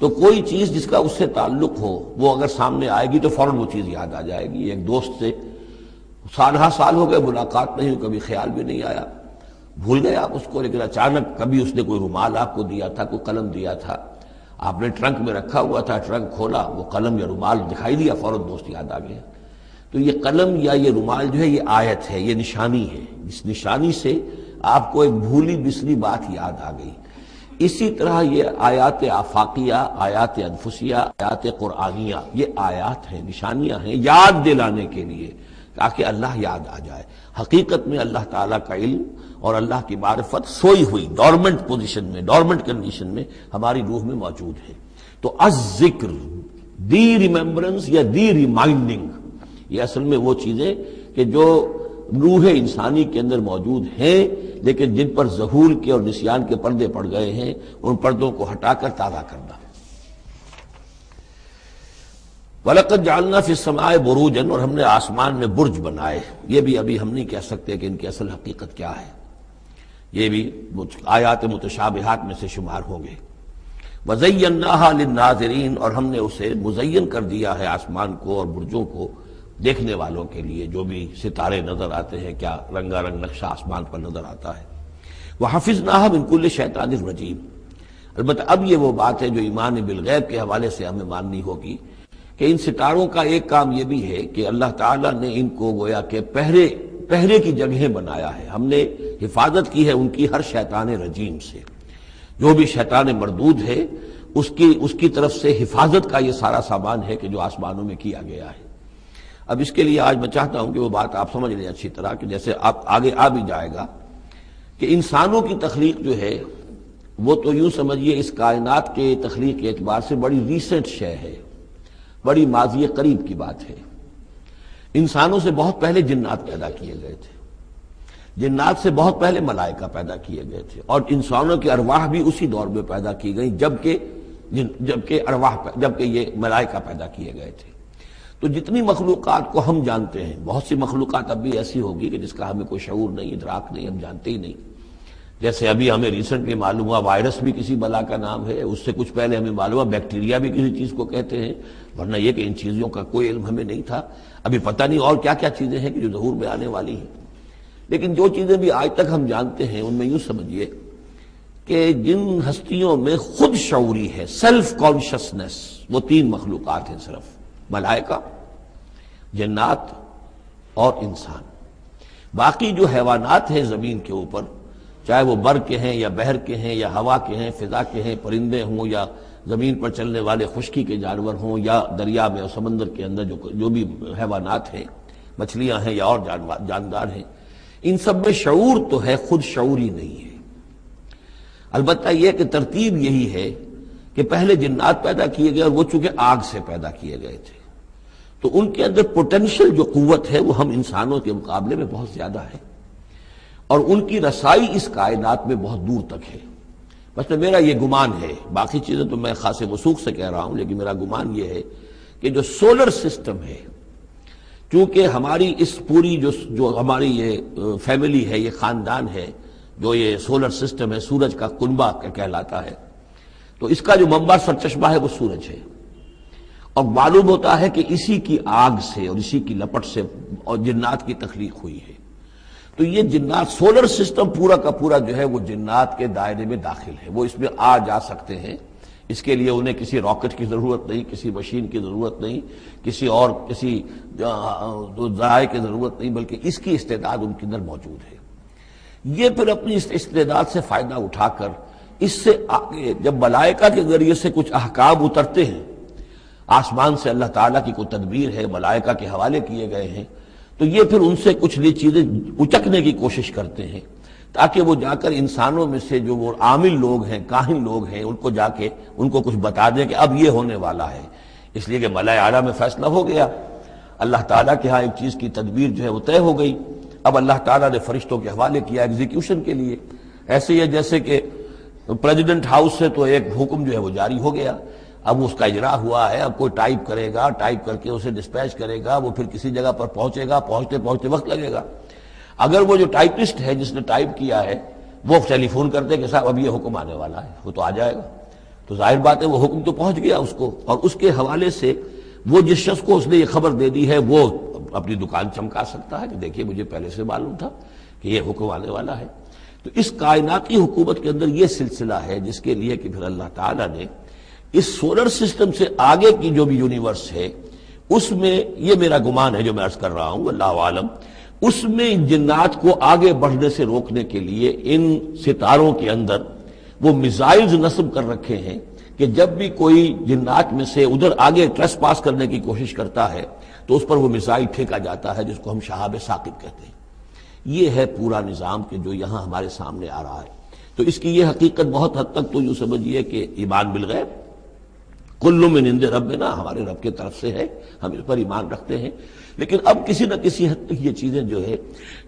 تو کوئی چیز جس کا اس سے تعلق ہو، وہ اگر سامنے آئے گی تو فوراً وہ چیز یاد آ جائے گی۔ ایک دوست سے سالہ سال ہو گئے ملاقات نہیں، کبھی خیال بھی نہیں آیا، بھول گئے آپ اس کو، لیکن اچانک کبھی اس نے کوئی رومال آپ کو دیا تھا، کوئی قلم دیا تھا، آپ نے ٹرنک میں رکھا ہوا تھا، ٹرنک کھولا، وہ قلم یا رومال دکھائی دیا، فوراً دوست یاد آ گیا۔ تو یہ قلم یا یہ رومال جو ہے یہ آیت ہے، یہ نشانی ہے، اس نشانی سے آپ کو ایک بھولی بسری بات یاد آ گئی۔ اسی طرح یہ آیات آفاقیہ، آیات انفسیہ، آیات قرآنیہ، یہ آیات ہیں، نشانیاں ہیں یاد دلانے کے لیے، تاکہ اللہ یاد آ جائے۔ حقیقت میں اللہ تعالیٰ کا علم اور اللہ کی معرفت سوئی ہوئی ڈورمنٹ پوزیشن میں، ڈورمنٹ کنڈیشن میں ہماری روح میں موجود ہے۔ تو الذکر، دی ریممبرنس یا دی ریمائنڈنگ، یہ اصل میں وہ چیزیں کہ جو روح انسانی کے اندر موجود ہیں، لیکن جن پر ظہور کے اور نسیان کے پردے پڑ گئے ہیں، ان پردوں کو ہٹا کر تازہ کرنا۔ وَلَقَدْ جَعَلْنَا فِي السَّمَاءِ بُرُوجًا، اور ہم نے آسمان میں برج بنائے۔ یہ بھی ابھی ہم نہیں کہہ سکتے کہ ان کی اصل حقیقت کیا ہے، یہ بھی آیات متشابہات میں سے شمار ہوں گے۔ وَزَيَّنَّاهَا لِلنَّاظِرِينَ، اور ہم نے اسے مزین کر دیا ہے آسمان کو اور برجوں کو دیکھنے والوں کے لیے، جو بھی ستارے نظر آتے ہیں، کیا رنگا رنگ نقشہ آسمان پر نظر آتا ہے۔ وَحَفِظْنَاهَا مِن كُلِّ شَيْطَانٍ رَجِيمٍ۔ البتہ اب یہ وہ بات ہے جو ایمان بالغیب کے حوالے سے ہمیں ماننی ہوگی کہ ان ستاروں کا ایک کام یہ بھی ہے کہ اللہ تعالیٰ نے ان کو گویا کہ پہرے کی جگہیں بنایا ہے، ہم نے حفاظت کی ہے ان کی ہر شیطان رجیم سے، جو بھی شیطان مردود ہے اس کی طرف سے حفاظت کا یہ سارا سامان ہے کہ جو آسمانوں میں کیا گیا ہے۔ اب اس کے لیے آج میں چاہتا ہوں کہ وہ بات آپ سمجھ لیں اچھی طرح، کہ جیسے آپ آگے آ بھی جائے گا کہ انسانوں کی تخلیق جو ہے وہ تو یوں سمجھیے اس کائنات کے تخلیق کے اعتبار سے بڑی ریسنٹ شے ہے، بڑی ماضی قریب کی بات ہے۔ انسانوں سے بہت پہلے جنات پیدا کیے گئے تھے، جنات سے بہت پہلے ملائکہ پیدا کیے گئے تھے، اور انسانوں کی ارواح بھی اسی دور میں پیدا کی گئی جبکہ یہ ملائکہ پیدا کیے گئے تھے۔ تو جتنی مخلوقات کو ہم جانتے ہیں، بہت سی مخلوقات اب بھی ایسی ہوگی کہ جس کا ہمیں کوئی شعور نہیں، ادراک نہیں، ہم جانتے ہی نہیں۔ جیسے ابھی ہمیں ریسنٹلی معلوم ہوا وائرس بھی کسی بلا کا نام ہے، اس سے کچھ پہلے ہمیں معلوم ہوا بیکٹیریا بھی کسی چیز کو کہتے ہیں، ورنہ یہ کہ ان چیزوں کا کوئی علم ہمیں نہیں تھا۔ ابھی پتہ نہیں اور کیا کیا چیزیں ہیں کہ جو ظہور میں آنے والی ہیں، لیکن جو چیزیں بھی آج تک ہم جانتے ہیں ان میں یوں سمجھیے کہ جن ہستیوں میں خود شعوری ہے، سیلف کانشسنس، وہ تین مخلوقات ہیں صرف، ملائکہ، جنات اور انسان۔ باقی جو حیوانات ہیں زمین کے اوپر، چاہے وہ بر کے ہیں یا بحر کے ہیں یا ہوا کے ہیں، فضا کے ہیں، پرندے ہوں یا زمین پر چلنے والے خشکی کے جانور ہوں یا دریا میں اور سمندر کے اندر جو بھی حیوانات ہیں، مچھلیاں ہیں یا اور جاندار ہیں، ان سب میں شعور تو ہے، خود شعوری نہیں ہے۔ البتہ یہ کہ ترتیب یہی ہے کہ پہلے جنات پیدا کیے گئے اور وہ چونکہ آگ سے پیدا کیے گئے تھے، تو ان کے اندر پوٹینشل جو قوت ہے وہ ہم انسانوں کے مقابلے میں بہت زیادہ ہے، اور ان کی رسائی اس کائنات میں بہت دور تک ہے۔ بس میرا یہ گمان ہے، باقی چیزیں تو میں خاص وثوق سے کہہ رہا ہوں، لیکن میرا گمان یہ ہے کہ جو سولر سسٹم ہے، چونکہ ہماری اس پوری جو ہماری یہ فیملی ہے، یہ خاندان ہے، جو یہ سولر سسٹم ہے، سورج کا کنبہ کہلاتا ہے، تو اس کا جو منبع سرچشمہ ہے وہ سورج ہے، اور معلوم ہوتا ہے کہ اسی کی آگ سے اور اسی کی لپٹ سے اور جنات کی تخلیق ہوئی ہے۔ تو یہ جنات، سولر سسٹم پورا کا پورا جو ہے وہ جنات کے دائرے میں داخل ہے، وہ اس میں آ جا سکتے ہیں۔ اس کے لیے انہیں کسی راکٹ کی ضرورت نہیں، کسی مشین کی ضرورت نہیں، کسی ذرائع کی ضرورت نہیں، بلکہ اس کی استعداد ان کے اندر موجود ہے۔ یہ پھر اپنی اس استعداد سے فائدہ اٹھا کر اس سے آگے جب ملائکہ کے ذریعے سے کچھ احکام اترتے ہیں، آسمان سے اللہ تعالیٰ کی کوئی تدبیر ہے، ملائکہ کے حوالے کیے گئے ہیں، تو یہ پھر ان سے کچھ چیزیں اچکنے کی کوشش کرتے ہیں، تاکہ وہ جا کر انسانوں میں سے جو وہ عامل لوگ ہیں، کاہن لوگ ہیں، ان کو جا کے ان کو کچھ بتا دیں کہ اب یہ ہونے والا ہے۔ اس لیے کہ ملائے اعلیٰ میں فیصلہ ہو گیا، اللہ تعالیٰ کے ہاں ایک چیز کی تدبیر جو ہے وہ طے ہو گئی، اب اللہ تعالیٰ نے فرشتوں کے حوالے کیا ایگزیکیوشن کے لیے۔ ایسے ہی ہے جیسے کہ پریزیڈنٹ ہاؤس سے تو ایک حکم جو ہے وہ جاری ہو گیا، اب اس کا اجرا ہوا ہے، اب کوئی ٹائپ کرے گا، ٹائپ کر کے اسے ڈسپیچ کرے گا، وہ پھر کسی جگہ پر پہنچے گا، پہنچتے وقت لگے گا۔ اگر وہ جو ٹائپسٹ ہے جس نے ٹائپ کیا ہے وہ ٹیلی فون کرتے کہ صاحب اب یہ حکم آنے والا ہے، وہ تو آ جائے گا، تو ظاہر بات ہے وہ حکم تو پہنچ گیا اس کو، اور اس کے حوالے سے وہ جس شخص کو اس نے یہ خبر دے دی ہے وہ اپنی دکان چمکا سکتا ہے کہ دیکھیے مجھے پہلے سے معلوم تھا کہ یہ حکم آنے والا ہے۔ تو اس کائناتی حکومت کے اندر یہ سلسلہ ہے جس کے لیے کہ پھر اللہ تعالیٰ نے اس سولر سسٹم سے آگے کی جو بھی یونیورس ہے اس میں، یہ میرا گمان ہے جو میں عرض کر رہا ہوں، اللہ عالم، اس میں جنات کو آگے بڑھنے سے روکنے کے لیے ان ستاروں کے اندر وہ میزائلز نصب کر رکھے ہیں کہ جب بھی کوئی جنات میں سے ادھر آگے ٹریس پاس کرنے کی کوشش کرتا ہے تو اس پر وہ میزائل پھینکا جاتا ہے، جس کو ہم شہاب ثاقب کہتے ہیں۔ یہ ہے پورا نظام کہ جو یہاں ہمارے سامنے آ رہا ہے۔ تو اس کی یہ حقیقت بہت حد تک تو یوں سمجھیے کہ ایمان بالغیب، کل من عند ربنا، ہمارے رب کی طرف سے ہے، ہم اس پر ایمان رکھتے ہیں۔ لیکن اب کسی نہ کسی حد تک یہ چیزیں جو ہے،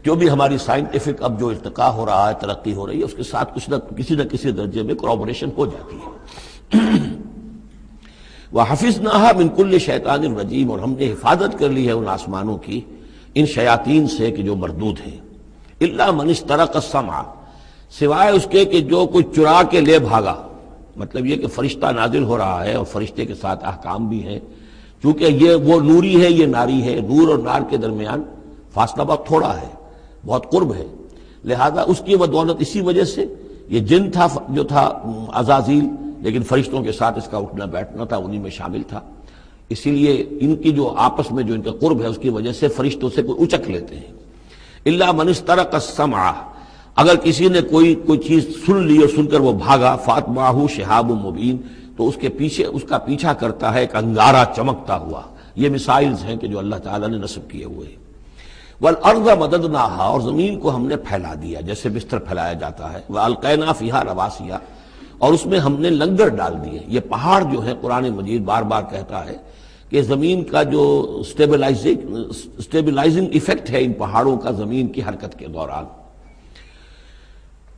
جو بھی ہماری سائنٹیفک اب جو ارتقا ہو رہا ہے، ترقی ہو رہی ہے، اس کے ساتھ کسی نہ کسی درجے میں کوآپریشن ہو جاتی ہے۔ وَحَفِظْنَاهَا مِن كُلِّ شَيْطَانٍ رَجِيمٍ، اور ہم نے حفاظت کر لی ہے ان آسمانوں کی ان شیاطین سے کہ جو مردود ہیں۔ إِلَّا مَنِ اسْتَرَقَ السَّمْعَ، سوائے اس کے کہ جو کوئی چرا کے لے بھاگا، مطلب یہ کہ فرشتہ نازل ہو رہا ہے اور فرشتے کے ساتھ احکام بھی ہیں، چونکہ یہ وہ نوری ہے، یہ ناری ہے، نور اور نار کے درمیان فاصلہ بہت تھوڑا ہے، بہت قرب ہے، لہذا اس کی بدولت اسی وجہ سے یہ جن تھا جو تھا عزازیل، لیکن فرشتوں کے ساتھ اس کا اٹھنا بیٹھنا تھا، انہی میں شامل تھا، اسی لیے ان کی جو آپس میں جو ان کا قرب ہے اس کی وجہ سے فرشتوں سے کوئی اچک لیتے ہیں۔ الا من استرق السمع، اگر کسی نے کوئی چیز سن لی اور سن کر وہ بھاگا، فاتبعہ شہاب مبین، تو اس کے پیچھے اس کا پیچھا کرتا ہے ایک انگارہ چمکتا ہوا۔ یہ مثائلز ہیں کہ جو اللہ تعالیٰ نے نصب کیے ہوئے ہیں۔ والارض مددناہا، اور زمین کو ہم نے پھیلا دیا جیسے بستر پھیلایا جاتا ہے، والقینا فیہا رواسیا، اور اس میں ہم نے لنگر ڈال دیے۔ یہ پہاڑ جو ہے قرآن مجید بار بار کہتا ہے کہ زمین کا جو سٹیبلائزنگ ایفیکٹ ہے ان پہاڑوں کا زمین کی حرکت کے دوران۔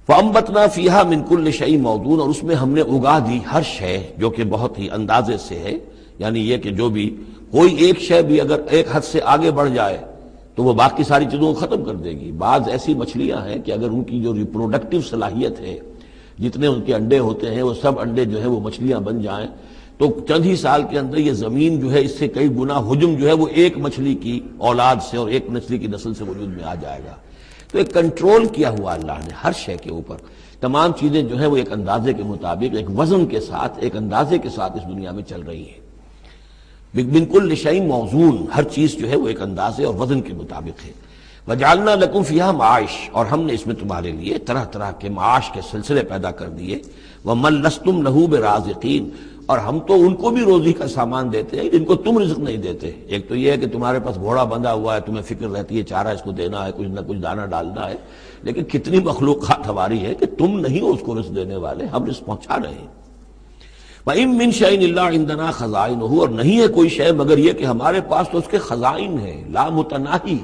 فَأَنبَتْنَا فِيهَا مِن كُلِّ شَيْءٍ مَوْزُونٍ، اور اس میں ہم نے اگا دی ہر شے جو کہ بہت ہی اندازے سے ہے، یعنی یہ کہ جو بھی کوئی ایک شے بھی اگر ایک حد سے آگے بڑھ جائے تو وہ باقی ساری چیزوں کو ختم کر دے گی۔ بعض ایسی مچھلیاں ہیں کہ اگر ان کی جو ریپروڈکٹیو صلاحیت ہے، جتنے ان کے انڈے ہوتے ہیں وہ سب انڈے جو ہے وہ مچھلیاں بن جائیں تو چند ہی سال کے اندر یہ زمین جو ہے اس سے کئی گنا حجم جو ہے وہ ایک مچھلی کی اولاد سے اور ایک مچھلی کی نسل سے وجود میں آ جائے گا۔ تو ایک کنٹرول کیا ہوا اللہ نے ہر شے کے اوپر، تمام چیزیں جو ہیں وہ ایک اندازے کے مطابق، ایک وزن کے ساتھ، ایک اندازے کے ساتھ اس دنیا میں چل رہی ہیں۔ من کل شیء موزون، ہر چیز جو ہے وہ ایک اندازے اور وزن کے مطابق ہے۔ وجعلنا لکم فیہا معاش، اور ہم نے اس میں تمہارے لیے طرح طرح کے معاش کے سلسلے پیدا کر دیے۔ ومن لستم لہ برازقین، اور ہم تو ان کو بھی روزی کا سامان دیتے ہیں جن کو تم رزق نہیں دیتے۔ ایک تو یہ ہے کہ تمہارے پاس گھوڑا بندھا ہوا ہے، تمہیں فکر رہتی ہے چارہ اس کو دینا ہے، کچھ نہ کچھ دانہ ڈالنا ہے، لیکن کتنی مخلوقات ہماری ہے کہ تم نہیں ہو اس کو رزق دینے والے، ہم رزق پہنچا رہے ہیں۔ وَإِن مِّن شَيْءٍ إِلَّا عِندَنَا خَزَائِنُهُ، اور نہیں ہے کوئی شے مگر یہ کہ ہمارے پاس تو اس کے خزائن ہیں، لا متناہی،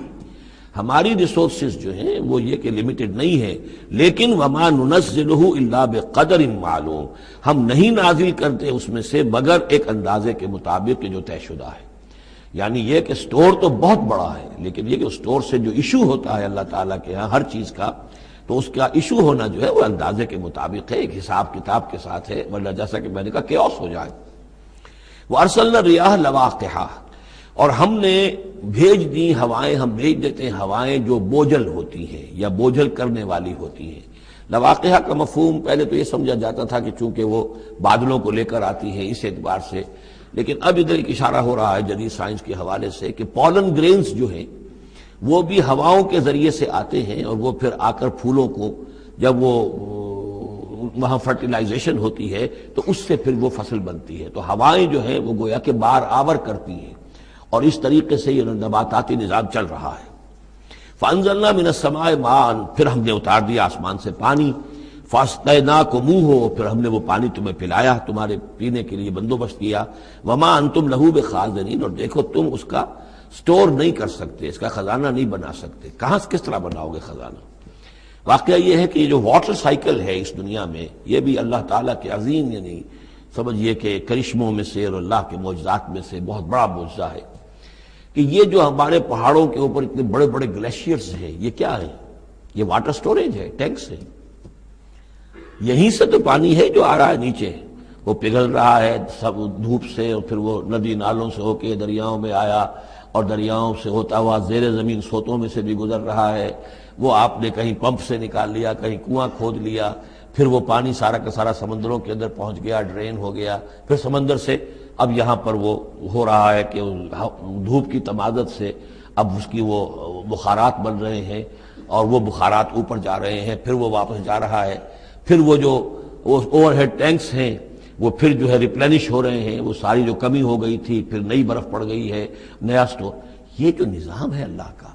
ہماری ریسورسز جو ہیں وہ یہ کہ لمیٹڈ نہیں ہے، لیکن وما ننزلہ الا بقدر معلوم، ہم نہیں نازل کرتے اس میں سے مگر ایک اندازے کے مطابق کہ جو طے شدہ ہے۔ یعنی یہ کہ سٹور تو بہت بڑا ہے، لیکن یہ کہ سٹور سے جو ایشو ہوتا ہے اللہ تعالیٰ کے ہاں ہر چیز کا، تو اس کا ایشو ہونا جو ہے وہ اندازے کے مطابق ہے، ایک حساب کتاب کے ساتھ ہے، ورنہ جیسا کہ میں نے کہا کیوس ہو جائے۔ وارسلنا الرياح لواقحا، اور ہم نے بھیج دی ہوائیں، ہم بھیج دیتے ہیں ہوائیں جو بوجھل ہوتی ہیں یا بوجھل کرنے والی ہوتی ہیں۔ لواقحہ کا مفہوم پہلے تو یہ سمجھا جاتا تھا کہ چونکہ وہ بادلوں کو لے کر آتی ہیں اس اعتبار سے، لیکن اب ادھر ایک اشارہ ہو رہا ہے جدید سائنس کے حوالے سے کہ پولن گرینز جو ہیں وہ بھی ہواؤں کے ذریعے سے آتے ہیں، اور وہ پھر آ کر پھولوں کو جب وہ وہاں فرٹیلائزیشن ہوتی ہے تو اس سے پھر وہ فصل بنتی ہے۔ تو ہوائیں جو ہیں وہ گویا کہ بار آور کرتی ہیں، اور اس طریقے سے یہ نباتاتی نظام چل رہا ہے۔ فانزلنا من السماء ماء، پھر ہم نے اتار دیا آسمان سے پانی، فاسقیناکموہ، پھر ہم نے وہ پانی تمہیں پلایا، تمہارے پینے کے لیے بندوبست کیا۔ وما انتم لہ بخازنین، اور دیکھو تم اس کا سٹور نہیں کر سکتے، اس کا خزانہ نہیں بنا سکتے۔ کہاں کس طرح بناؤ گے خزانہ؟ واقعہ یہ ہے کہ یہ جو واٹر سائیکل ہے اس دنیا میں، یہ بھی اللہ تعالیٰ کے عظیم، یعنی سمجھئے کہ کرشموں میں سے اور اللہ کے معجزات میں سے بہت بڑا معجزہ ہے کہ یہ جو ہمارے پہاڑوں کے اوپر اتنے بڑے بڑے گلیشیئرز ہیں، یہ کیا ہے؟ یہ واٹر سٹوریج ہے، ٹینکس ہے۔ یہیں سے تو پانی ہے جو آ رہا ہے نیچے، وہ پگھل رہا ہے سب دھوپ سے، اور پھر وہ ندی نالوں سے ہو کے دریاؤں میں آیا، اور دریاؤں سے ہوتا ہوا زیر زمین سوتوں میں سے بھی گزر رہا ہے۔ وہ آپ نے کہیں پمپ سے نکال لیا، کہیں کنواں کھود لیا، پھر وہ پانی سارا کا سارا سمندروں کے اندر پہنچ گیا، ڈرین ہو گیا، پھر سمندر سے اب یہاں پر وہ ہو رہا ہے کہ دھوپ کی تمازت سے اب اس کی وہ بخارات بن رہے ہیں، اور وہ بخارات اوپر جا رہے ہیں، پھر وہ واپس جا رہا ہے، پھر وہ جو اوور ہیڈ ٹینکس ہیں وہ پھر جو ہے ریپلینش ہو رہے ہیں، وہ ساری جو کمی ہو گئی تھی پھر نئی برف پڑ گئی ہے، نیا سٹور۔ یہ جو نظام ہے اللہ کا،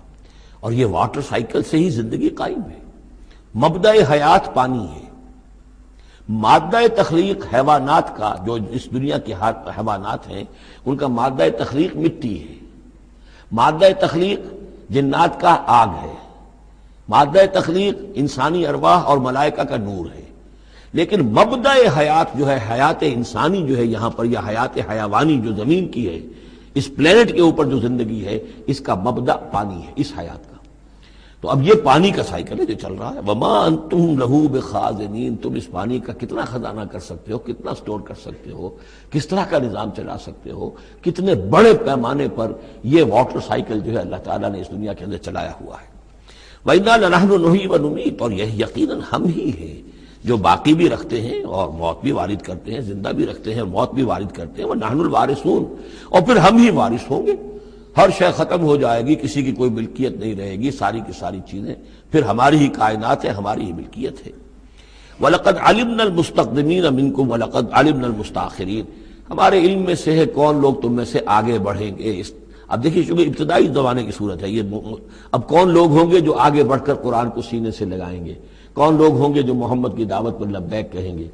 اور یہ واٹر سائیکل سے ہی زندگی قائم ہے۔ مبدأ حیات پانی ہے، مادہ تخلیق حیوانات کا، جو اس دنیا کے حیوانات ہیں ان کا مادہ تخلیق مٹی ہے، مادہ تخلیق جنات کا آگ ہے، مادہ تخلیق انسانی ارواح اور ملائکہ کا نور ہے، لیکن مبدأ حیات جو ہے، حیات انسانی جو ہے یہاں پر، یا حیات حیوانی جو زمین کی ہے، اس پلینٹ کے اوپر جو زندگی ہے، اس کا مبدأ پانی ہے، اس حیات کا۔ تو اب یہ پانی کا سائیکل ہے جو چل رہا ہے. وما انتم لہو بخازنین، تم اس پانی کا کتنا خزانہ کر سکتے ہو، کتنا سٹور کر سکتے ہو، کس طرح کا نظام چلا سکتے ہو، کتنے بڑے پیمانے پر یہ واٹر سائیکل جو ہے اللہ تعالیٰ نے اس دنیا کے اندر چلایا ہوا ہے. وَإِنَّا لَنَحْنُ نُحْيِي وَنُمِيتُ، اور یہ یقیناً ہم ہی ہیں جو باقی بھی رکھتے ہیں اور موت بھی وارد کرتے ہیں، زندہ بھی رکھتے ہیں اور موت بھی وارد کرتے ہیں. وَنَحْنُ الْوَارِثُونَ، اور پھر ہم ہی وارث ہوں گے. ہر شے ختم ہو جائے گی، کسی کی کوئی ملکیت نہیں رہے گی، ساری کی ساری چیزیں پھر ہماری ہی کائنات ہے، ہماری ہی ملکیت ہے. وَلَقَدْ عَلِمْنَا الْمُسْتَقْدِمِينَ مِنْكُمْ وَلَقَدْ عَلِمْنَا الْمُسْتَأْخِرِينَ، ہمارے علم میں سے ہے کون لوگ تم میں سے آگے بڑھیں گے. اب دیکھیے چونکہ ابتدائی زمانے کی صورت ہے یہ، اب کون لوگ ہوں گے جو آگے بڑھ کر قرآن کو سینے سے لگائیں گے، کون لوگ ہوں گے جو محمد کی دعوت پر لبیک کہیں گے.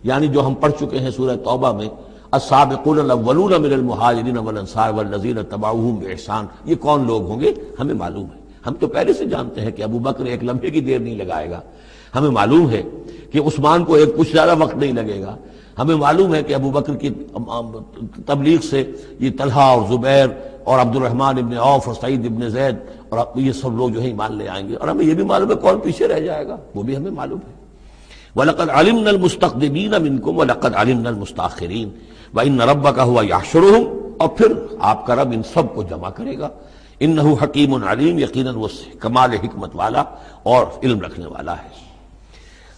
یعنی جو ہم پڑھ چکے ہیں سورہ توبہ میں، السابقون الاولون من المہاجرین والانصار والذین اتبعوہم باحسان، یہ کون لوگ ہوں گے ہمیں معلوم ہے. ہم تو پہلے سے جانتے ہیں کہ ابو بکر ایک لمحے کی دیر نہیں لگائے گا، ہمیں معلوم ہے کہ عثمان کو ایک کچھ زیادہ وقت نہیں لگے گا، ہمیں معلوم ہے کہ ابو بکر کی تبلیغ سے یہ طلحہ اور زبیر اور عبد الرحمن ابن عوف اور سعید ابن زید اور یہ سب لوگ جو ہے ایمان لے آئیں گے. اور ہمیں یہ بھی معلوم ہے کون پیچھے رہ جائے گا، وہ بھی ہمیں معلوم ہے. وَلَقَدْ عَلِمْنَا الْمُسْتَقْدِمِينَ مِنْكُمْ وَلَقَدْ عَلِمْنَا الْمُسْتَأْخِرِينَ وَإِنَّ رَبَّكَ هُوَ يَحْشُرُهُمْ، اور پھر آپ کا رب ان سب کو جمع کرے گا. إِنَّهُ حَكِيمٌ عَلِيمٌ، یقیناً وہ کمال حکمت والا اور علم رکھنے والا ہے.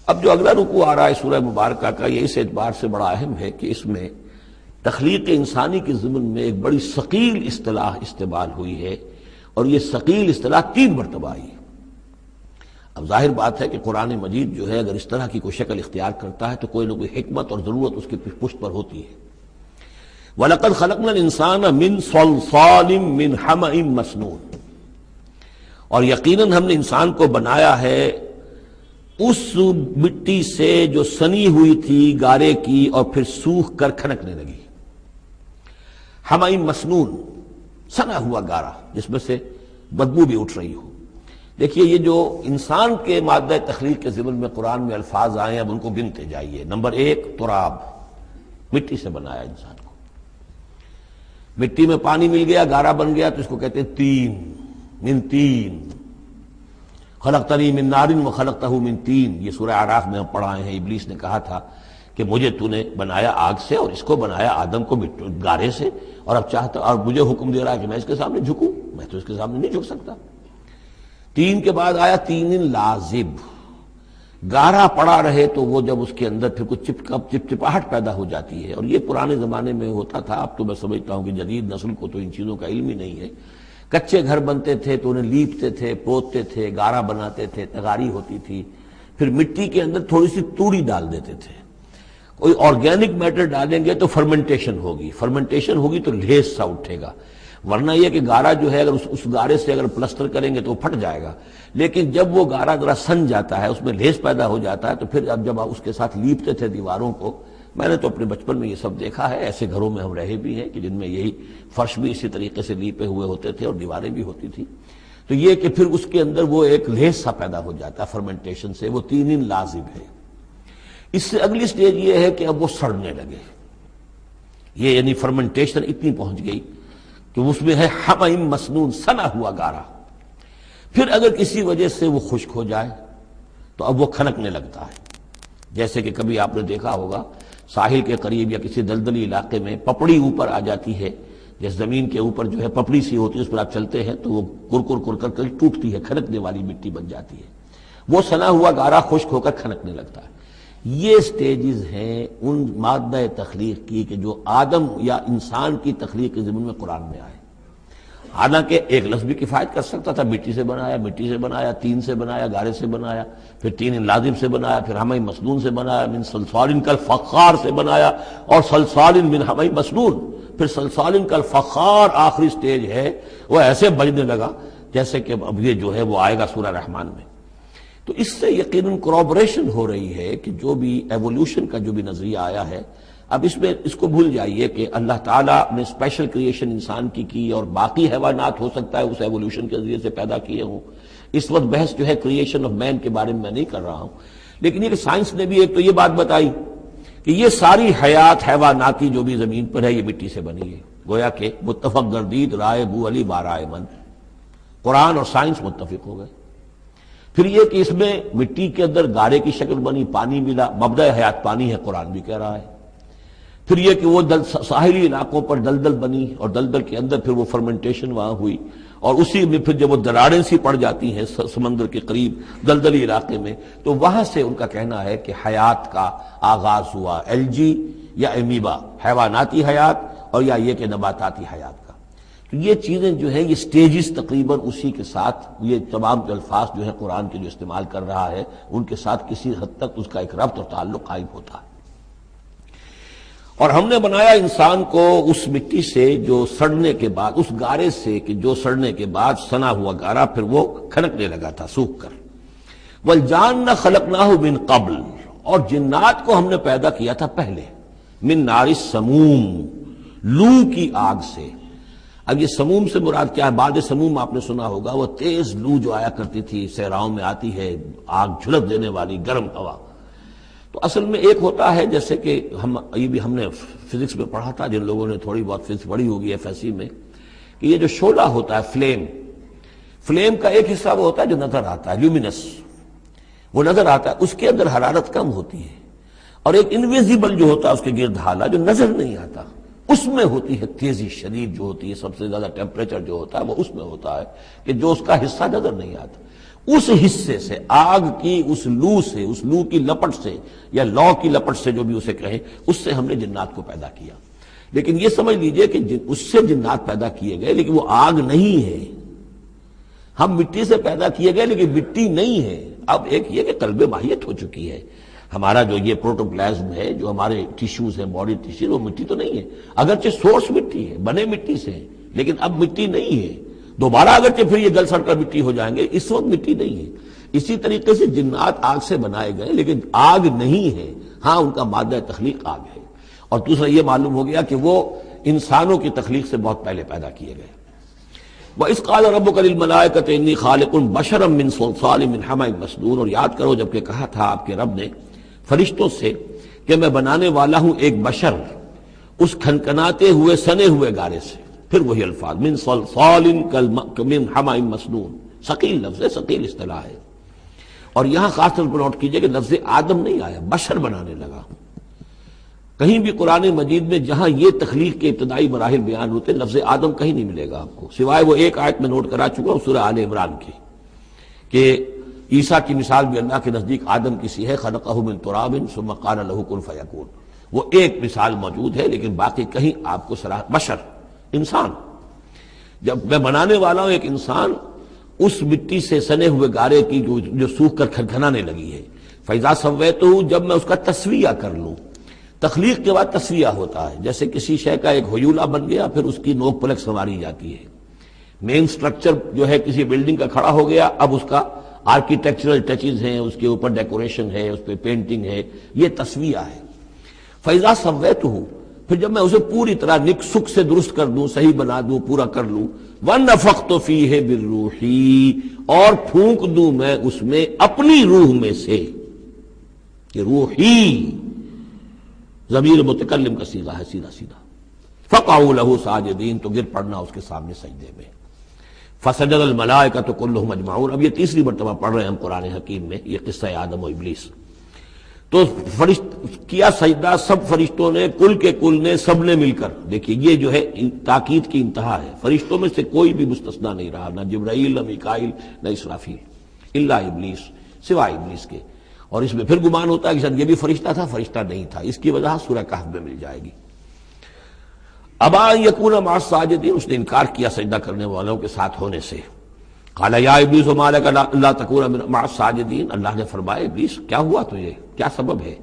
اب جو اگلا رکوع آ رہا ہے سورہ مبارکہ کا، یہ اس اعتبار سے بڑا اہم ہے کہ اس میں تخلیق انسانی کے ضمن میں ایک بڑی ثقیل اصطلاح استعمال ہوئی ہے، اور یہ ثقیل اصطلاح 3 مرتبہ آئی ہے. اب ظاہر بات ہے کہ قرآن مجید جو ہے اگر اس طرح کی کوئی شکل اختیار کرتا ہے تو کوئی نہ کوئی حکمت اور ضرورت اس کی پشت پر ہوتی ہے. وَلَقَدْ خَلَقْنَا الْإِنسَانَ مِنْ صَلْصَالٍ مِنْ حَمَإٍ مَسْنُونٍ، اور یقیناً ہم نے انسان کو بنایا ہے اس مٹی سے جو سنی ہوئی تھی گارے کی اور پھر سوکھ کر کھنکنے لگی. حَمَإٍ مسنون، سنا ہوا گارا جس میں سے بدبو بھی اٹھ رہی ہو. دیکھیے یہ جو انسان کے مادہ تخلیق کے ضمن میں قرآن میں الفاظ آئے ہیں، اب ان کو گنتے جائیے. نمبر 1 تراب، مٹی سے بنایا انسان کو. مٹی میں پانی مل گیا، گارا بن گیا، تو اس کو کہتے ہیں تین، من تین. خلقتنی من نار وخلقتہ من تین، یہ سورہ اعراف میں ہم پڑھائے ہیں. ابلیس نے کہا تھا کہ مجھے تو نے بنایا آگ سے اور اس کو بنایا آدم کو گارے سے، اور اب چاہتا اور مجھے حکم دے رہا ہے کہ میں اس کے سامنے جھکوں. میں تو اس کے سامنے نہیں جھک سکتا. تین کے بعد آیا تین لازب، گارا پڑا رہے تو وہ جب اس کے اندر پھر کچھ چپچپاہٹ پیدا ہو جاتی ہے. اور یہ پرانے زمانے میں ہوتا تھا، اب تو میں سمجھتا ہوں کہ جدید نسل کو تو ان چیزوں کا علم ہی نہیں ہے. کچے گھر بنتے تھے تو انہیں لیپتے تھے، پوتتے تھے، گارا بناتے تھے، تغاری ہوتی تھی، پھر مٹی کے اندر تھوڑی سی توڑی ڈال دیتے تھے. کوئی آرگینک میٹر ڈالیں گے تو فرمنٹیشن ہوگی، فرمنٹیشن ہوگی تو لیس سا اٹھے گا. ورنہ یہ کہ گارا جو ہے اگر اس گارے سے اگر پلسٹر کریں گے تو وہ پھٹ جائے گا. لیکن جب وہ گارا ذرا سن جاتا ہے، اس میں لیس پیدا ہو جاتا ہے، تو پھر اب جب اس کے ساتھ لیپتے تھے دیواروں کو، میں نے تو اپنے بچپن میں یہ سب دیکھا ہے، ایسے گھروں میں ہم رہے بھی ہیں کہ جن میں یہی فرش بھی اسی طریقے سے لیپے ہوئے ہوتے تھے اور دیواریں بھی ہوتی تھی. تو یہ کہ پھر اس کے اندر وہ ایک لیس سا پیدا ہو جاتا ہے فرمنٹیشن سے، وہ تین لازب ہے. اس سے اگلی سٹیج یہ ہے کہ اب وہ سڑنے لگے. یہ یعنی فرمنٹیشن اتنی پہنچ گئی کہ اس میں ہے حَمَإٍ مسنون، سنا ہوا گارا. پھر اگر کسی وجہ سے وہ خشک ہو جائے تو اب وہ کھنکنے لگتا ہے. جیسے کہ کبھی آپ نے دیکھا ہوگا ساحل کے قریب یا کسی دلدلی علاقے میں پپڑی اوپر آ جاتی ہے، جیسے زمین کے اوپر جو ہے پپڑی سی ہوتی ہے، اس پر آپ چلتے ہیں تو وہ کر کر ٹوٹتی ہے، کھنکنے والی مٹی بن جاتی ہے. وہ سنا ہوا گارا خشک ہو کر کھنکنے لگتا ہے. یہ سٹیجز ہیں ان مادہ تخلیق کی کہ جو آدم یا انسان کی تخلیق کے ضمن میں قرآن میں آئے. حالانکہ ایک لفظ بھی کفایت کر سکتا تھا، مٹی سے بنایا، تین سے بنایا، گارے سے بنایا، پھر تین لازم سے بنایا، پھر حَمَإٍ مسنون سے بنایا، من صلصال کالفخار سے بنایا، اور صلصال من حَمَإٍ مسنون. پھر صلصال کالفخار آخری سٹیج ہے، وہ ایسے بجنے لگا جیسے کہ اب یہ جو ہے وہ آئے گا سورہ رحمان میں. تو اس سے یقیناً کورابریشن ہو رہی ہے کہ جو بھی ایوولوشن کا جو بھی نظریہ آیا ہے، اب اس میں اس کو بھول جائیے کہ اللہ تعالیٰ نے اسپیشل کریشن انسان کی اور باقی حیوانات ہو سکتا ہے اس ایوولوشن کے ذریعے سے پیدا کیے ہوں. اس وقت بحث جو ہے کریشن آف مین کے بارے میں نہیں کر رہا ہوں، لیکن یہ کہ سائنس نے بھی ایک تو یہ بات بتائی کہ یہ ساری حیات حیواناتی جو بھی زمین پر ہے یہ مٹی سے بنی ہے. گویا کہ متفق گردید رائے بو علی بارائے من، قرآن اور سائنس متفق ہو گئے. پھر یہ کہ اس میں مٹی کے اندر گارے کی شکل بنی، پانی ملا، مبدأ حیات پانی ہے، قرآن بھی کہہ رہا ہے۔ پھر یہ کہ وہ ساحلی علاقوں پر دلدل بنی، اور دلدل کے اندر پھر وہ فرمنٹیشن وہاں ہوئی، اور اسی میں پھر جب وہ دراڑیں سی پڑ جاتی ہیں سمندر کے قریب دلدلی علاقے میں، تو وہاں سے ان کا کہنا ہے کہ حیات کا آغاز ہوا، الجی یا امیبا، حیواناتی حیات، اور یا یہ کہ نباتاتی حیات کا۔ تو یہ چیزیں جو ہیں یہ سٹیجز تقریباً اسی کے ساتھ، یہ تمام الفاظ جو ہیں قرآن کے جو استعمال کر رہا ہے ان کے ساتھ کسی حد تک اس کا ایک ربط اور تعلق قائم ہوتا ہے۔ اور ہم نے بنایا انسان کو اس مٹی سے جو سڑنے کے بعد، اس گارے سے کہ جو سڑنے کے بعد سنا ہوا گارا پھر وہ کھنکنے لگا تھا سوکھ کر۔ وَالْجَانَّ خَلَقْنَاهُ مِنْ قَبْلِ، اور جنات کو ہم نے پیدا کیا تھا پہلے، من نار السموم، لو کی آگ سے۔ اب یہ سموم سے مراد کیا ہے؟ بعد سموم آپ نے سنا ہوگا، وہ تیز لو جو آیا کرتی تھی، صحراؤں میں آتی ہے، آگ جھلس دینے والی گرم ہوا۔ تو اصل میں ایک ہوتا ہے جیسے کہ ہم نے فزکس میں پڑھا تھا، جن لوگوں نے تھوڑی بہت فزکس پڑھی ہوگی ایف ایس سی میں، کہ یہ جو شعلہ ہوتا ہے، فلیم کا ایک حصہ وہ ہوتا ہے جو نظر آتا ہے، لیومینس، وہ نظر آتا ہے، اس کے اندر حرارت کم ہوتی ہے، اور ایک انویزیبل جو ہوتا ہے اس کے گرد حالہ جو نظر نہیں آتا، اس میں ہوتی ہے تیزی شدید جو ہوتی ہے، سب سے زیادہ ٹیمپریچر جو ہوتا ہے وہ اس میں ہوتا ہے کہ جو اس کا حصہ نظر نہیں آتا۔ اس حصے سے، آگ کی اس لو سے، اس لو کی لپٹ سے یا لو کی لپٹ سے جو بھی اسے کہیں، اس سے ہم نے جنات کو پیدا کیا۔ لیکن یہ سمجھ لیجئے کہ اس سے جنات پیدا کیے گئے، لیکن وہ آگ نہیں ہے۔ ہم مٹی سے پیدا کیے گئے لیکن مٹی نہیں ہے۔ اب ایک یہ کہ قلب ماہیت ہو چکی ہے، ہمارا جو یہ پروٹوپلازم ہے، جو ہمارے ٹیشوز ہیں، باڈی ٹیشوز، وہ مٹی تو نہیں ہے، اگرچہ سورس مٹی ہے، بنے مٹی سے ہیں، لیکن اب مٹی نہیں ہے۔ دوبارہ اگرچہ پھر یہ گل سڑ کر مٹی ہو جائیں گے، اس وقت مٹی نہیں ہے۔ اسی طریقے سے جنات آگ سے بنائے گئے لیکن آگ نہیں ہے، ہاں ان کا مادہ تخلیق آگ ہے۔ اور دوسرا یہ معلوم ہو گیا کہ وہ انسانوں کی تخلیق سے بہت پہلے پیدا کیے گئے۔ وَإِذْ قَالَ رَبُّكَ لِلْمَلَائِكَةِ إِنِّي خَالِقٌ بَشَرًا مِّن صَلْصَالٍ مِّنْ حَمَإٍ مَّسْنُونٍ، اور یاد کرو جب کہ کہا تھا آپ کے رب نے فرشتوں سے کہ میں بنانے والا ہوں ایک بشر اس کھنکھناتے ہوئے سنے ہوئے گارے سے۔ پھر وہی الفاظ، من صلصال من حمأ مسنون، ثقیل لفظ ہے، ثقیل اصطلاح ہے۔ اور یہاں خاص طور پر نوٹ کیجئے کہ لفظ آدم نہیں آیا، بشر بنانے لگا۔ کہیں بھی قرآن مجید میں جہاں یہ تخلیق کے ابتدائی مراحل بیان ہوتے، لفظ آدم کہیں نہیں ملے گا آپ کو، سوائے وہ ایک آیت میں نوٹ کرا چکا ہوں سورہ آل عمران کی، کہ عیسیٰ کی مثال بھی اللہ کے نزدیک آدم کی سی ہے، خلقہ من تراب ثم قال له کن فیکون، وہ ایک مثال موجود ہے، لیکن باقی کہیں آپ کو بشر، انسان، جب میں بنانے والا ہوں ایک انسان اس مٹی سے سنے ہوئے گارے کی جو سوکھ کر کھنکھنانے لگی ہے، فَإِذَا سَوَّيْتُهُ، جب میں اس کا تسویہ کر لوں۔ تخلیق کے بعد تسویہ ہوتا ہے، جیسے کسی شے کا ایک ہیولہ بن گیا، پھر اس کی نوک پلک سنواری جاتی ہے، مین سٹرکچر جو ہے کسی بلڈنگ کا کھڑا ہو گیا، اب اس کا آرکیٹیکچرل ٹچز ہیں، اس کے اوپر ڈیکوریشن ہے، اس پہ پینٹنگ ہے، یہ تسویہ ہے۔ فَإِذَا سَوَّيْتُهُ، پھر جب میں اسے پوری طرح نک سک سے درست کر دوں، صحیح بنا دوں، پورا کر لوں، وَنَفَخْتُ فِيهِ مِن رُوحِي، اور پھونک دوں میں اس میں اپنی روح میں سے، کہ روحی ضمیر متکلم کا صیغہ ہے، سیدھا سیدھا، فَقَعُوا لَهُ سَاجِدِينَ، تو گر پڑنا اس کے سامنے سجدے میں۔ فَسَجَدَ الْمَلَائِكَةُ كُلُّهُمْ أَجْمَعُونَ، اب یہ تیسری مرتبہ پڑھ رہے ہیں ہم قرآن حکیم میں یہ قصہ آدم و ابلیس۔ تو کیا سجدہ سب فرشتوں نے، کل کے کل نے، سب نے مل کر۔ دیکھیے یہ جو ہے تاکید کی انتہا ہے، فرشتوں میں سے کوئی بھی مستثنیٰ نہیں رہا، نہ جبرائیل، نہ میکائیل، نہ اسرافیل، الا ابلیس، سوائے ابلیس کے۔ اور اس میں پھر گمان ہوتا ہے کہ شاید یہ بھی فرشتہ تھا، فرشتہ نہیں تھا، اس کی وجہ سورہ کہف میں مل جائے گی۔ ابا ان یکون مع الساجدین، اس نے انکار کیا سجدہ کرنے والوں کے ساتھ ہونے سے۔ قال یا ابلیس ما لک الا تکون مع الساجدین، اللہ نے فرمایا ابلیس کیا ہوا تجھے، کیا سبب ہے،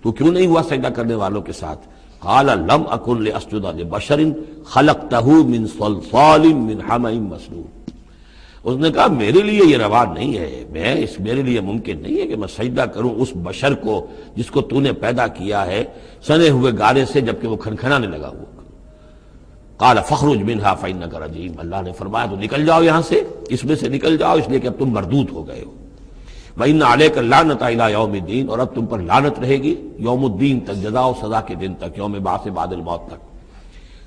تو کیوں نہیں ہوا سجدہ کرنے والوں کے ساتھ؟ قال لم اکن لاسجد لبشر خلقتہ من صلصال من حمأ مسنون، اس نے کہا میرے لیے یہ روا نہیں ہے، میرے لیے ممکن نہیں ہے کہ میں سجدہ کروں اس بشر کو جس کو تو نے پیدا کیا ہے سنے ہوئے گارے سے، جبکہ وہ کھنکھنانے لگا ہوا۔ قال فاخرج منها فإنك رجيم، اللہ نے فرمایا تو نکل جاؤ یہاں سے، اس میں سے نکل جاؤ، اس لیے کہ اب تم مردود ہو گئے ہو۔ وإن عليك اللعنة إلى يوم الدين، اور اب تم پر لعنت رہے گی یوم الدین تک، جزا و سزا کے دن تک، یوم بعث بعد الموت تک۔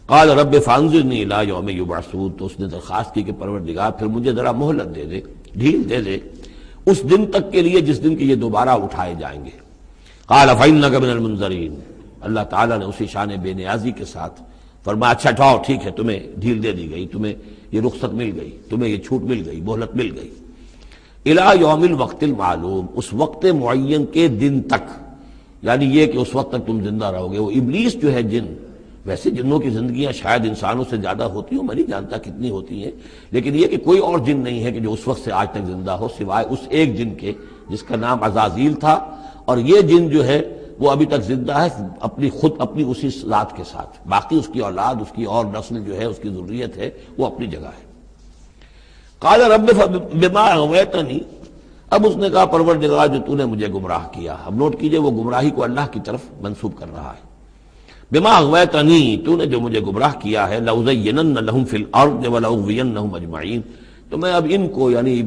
قال رب فانظرني إلى يوم يبعثون، تو اس نے درخواست کی کہ پروردگار پھر مجھے ذرا مہلت دے دے، ڈھیل دے دے، اس دن تک کے لیے جس دن کے یہ دوبارہ اٹھائے جائیں گے۔ قال فإنک من المنذرین، اللہ تعالیٰ نے اسی شان بے نیازی کے ساتھ فرمایا اچھا ٹھاؤ ٹھیک ہے، تمہیں ڈھیل دے دی گئی، تمہیں یہ رخصت مل گئی، تمہیں یہ چھوٹ مل گئی، مہلت مل گئی، الی یوم الوقت المعلوم، اس وقت معین کے دن تک، یعنی یہ کہ اس وقت تک تم زندہ رہو گے۔ وہ ابلیس جو ہے جن، ویسے جنوں کی زندگیاں شاید انسانوں سے زیادہ ہوتی ہوں، میں نہیں جانتا کتنی ہوتی ہیں، لیکن یہ کہ کوئی اور جن نہیں ہے کہ جو اس وقت سے آج تک زندہ ہو سوائے اس ایک جن کے جس کا نام عزازیل تھا، اور یہ جن جو ہے وہ ابھی تک زندہ ہے اپنی اسی ذات کے ساتھ، باقی اس کی اولاد، اس کی اور نسل جو ہے، اس کی ذریت ہے، وہ اپنی جگہ ہے۔ قال رب بما اغویتنی، اب اس نے کہا پروردگار جو تو نے مجھے گمراہ کیا۔ اب نوٹ کیجئے وہ گمراہی کو اللہ کی طرف منسوب کر رہا ہے۔ بما اغویتنی، تو نے جو مجھے گمراہ کیا ہے، لأزینن لہم فی الارض ولأغوینہم اجمعین، تو میں اب ان کو یعنی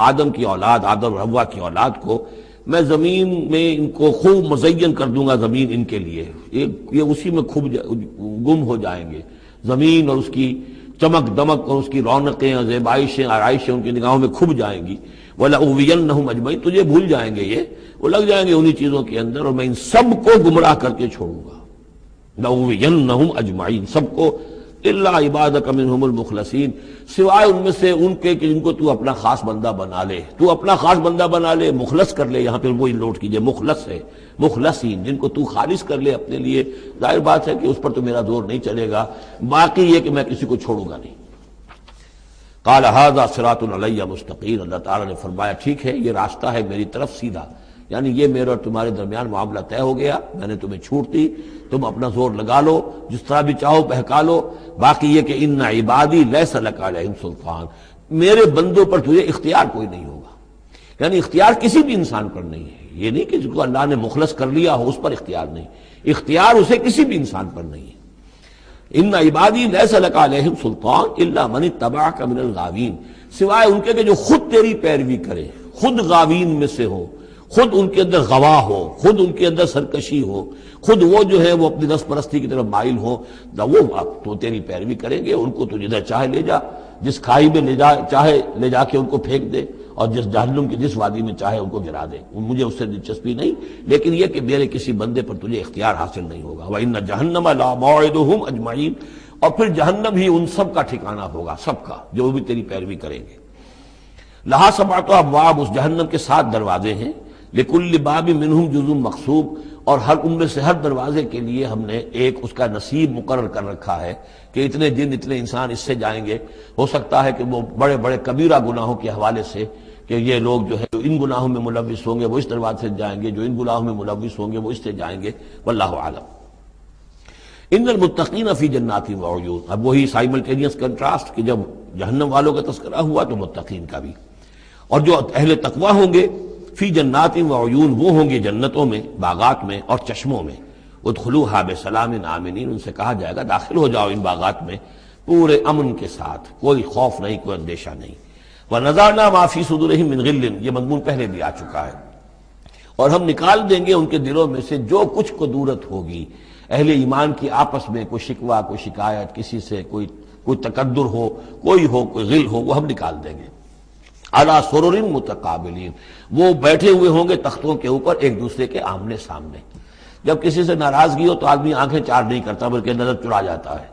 آدم کی اولاد، آدم اور حوا کی اولاد کو میں زمین میں ان کو خوب مزین کر دوں گا، زمین ان کے لیے یہ اسی میں خوب گم ہو جائیں گے، زمین اور اس کی چمک دمک اور اس کی رونقیں اور زیبائشیں آرائشیں ان کی نگاہوں میں کھب جائیں گی۔ وَلَأُغْوِيَنَّهُمْ أَجْمَعِينَ، تجھے بھول جائیں گے، وہ لگ جائیں گے انہی چیزوں کے اندر، اور میں ان سب کو گمراہ کر کے چھوڑوں گا۔ لَأُغْوِيَنَّهُمْ أَجْمَعِينَ، سب کو، إِلَّا عِبَادَكَ مِنْهُمُ الْمُخْلَصِينَ، سوائے ان میں سے ان کے کہ جن کو تو اپنا خاص بندہ بنا لے، تو اپنا خاص بندہ بنا لے، مخلص کر لے، یہاں پہ وہی نوٹ کیجئے مخلص ہے، مخلصین، جن کو تو خالص کر لے اپنے لیے، ظاہر بات ہے کہ اس پر تو میرا زور نہیں چلے گا، باقی یہ کہ میں کسی کو چھوڑوں گا نہیں۔ قال ھذا صراط علی مستقیم، اللہ تعالیٰ نے فرمایا ٹھیک ہے، یہ راستہ ہے میری طرف سیدھا، یعنی یہ میرے اور تمہارے درمیان معاملہ طے ہو گیا، میں نے تمہیں چھوٹ دی، تم اپنا زور لگا لو، جس طرح بھی چاہو بہکا لو، باقی یہ کہ ان عبادی لیس لک علیہم سلطان، میرے بندوں پر تجھے اختیار کوئی نہیں ہوگا، یعنی اختیار کسی بھی انسان پر نہیں ہے، یہ نہیں کہ جس کو اللہ نے مخلص کر لیا ہو اس پر اختیار نہیں، اختیار اسے کسی بھی انسان پر نہیں ہے۔ ان عبادی لیس لک علیہم سلطان الا من اتبعک من الغاوین، سوائے ان کے کہ جو خود تیری پیروی کرے، خود غاوین میں سے ہو، خود ان کے اندر غوا ہو، خود ان کے اندر سرکشی ہو، خود وہ جو ہے وہ اپنی نفس پرستی کی طرف مائل ہو، وہ تو تیری پیروی کریں گے، ان کو تو جدھر چاہے لے جا، جس کھائی میں چاہے لے جا کے ان کو پھینک دے، اور جس جہنم کی جس وادی میں چاہے ان کو گرا دے، مجھے اس سے دلچسپی نہیں، لیکن یہ کہ میرے کسی بندے پر تجھے اختیار حاصل نہیں ہوگا۔ وَإِنَّ جَهَنَّمَ لَمَوْعِدُهُمْ أَجْمَعِينَ، اور پھر جہنم ہی ان سب کا ٹھکانہ ہوگا، سب کا جو بھی تیری پیروی کریں گے۔ لہا سبعۃ ابواب، اس جہنم کے 7 دروازے ہیں، لکل باب منہم جزء مقسوم، اور ہر ان میں سے ہر دروازے کے لیے ہم نے ایک اس کا نصیب مقرر کر رکھا ہے کہ اتنے جن اتنے انسان اس سے جائیں گے۔ ہو سکتا ہے کہ وہ بڑے بڑے کبیرہ گناہوں کے حوالے سے کہ یہ لوگ جو ہے جو ان گناہوں میں ملوث ہوں گے وہ اس دروازے سے جائیں گے، جو ان گناہوں میں ملوث ہوں گے وہ اس سے جائیں گے، واللہ اعلم۔ ان المتقین فی جنات وعیون، اب وہی سائملٹینیس کنٹراسٹ کہ جب جہنم والوں کا تذکرہ ہوا تو متقین کا بھی، اور جو اہل تقوی ہوں گے فی جنات وعیون، وہ ہوں گے جنتوں میں، باغات میں اور چشموں میں، ادخلوها بسلام آمنین، ان سے کہا جائے گا داخل ہو جاؤ ان باغات میں پورے امن کے ساتھ، کوئی خوف نہیں، کوئی اندیشہ نہیں۔ وَنَزَعْنَا مَا فِي صُدُورِهِم مِّن غِلٍّ، یہ مضمون پہلے بھی آ چکا ہے، اور ہم نکال دیں گے ان کے دلوں میں سے جو کچھ قدورت ہوگی، اہل ایمان کی آپس میں کوئی شکوہ، کوئی شکایت، کسی سے کوئی تکدر ہو، کوئی غل ہو، وہ ہم نکال دیں گے۔ عَلَىٰ سُرُرٍ مُتَقَابِلِينَ، وہ بیٹھے ہوئے ہوں گے تختوں کے اوپر ایک دوسرے کے آمنے سامنے۔ جب کسی سے ناراضگی ہو تو آدمی آنکھیں چار نہیں کرتا بلکہ نظر چڑا جاتا ہے،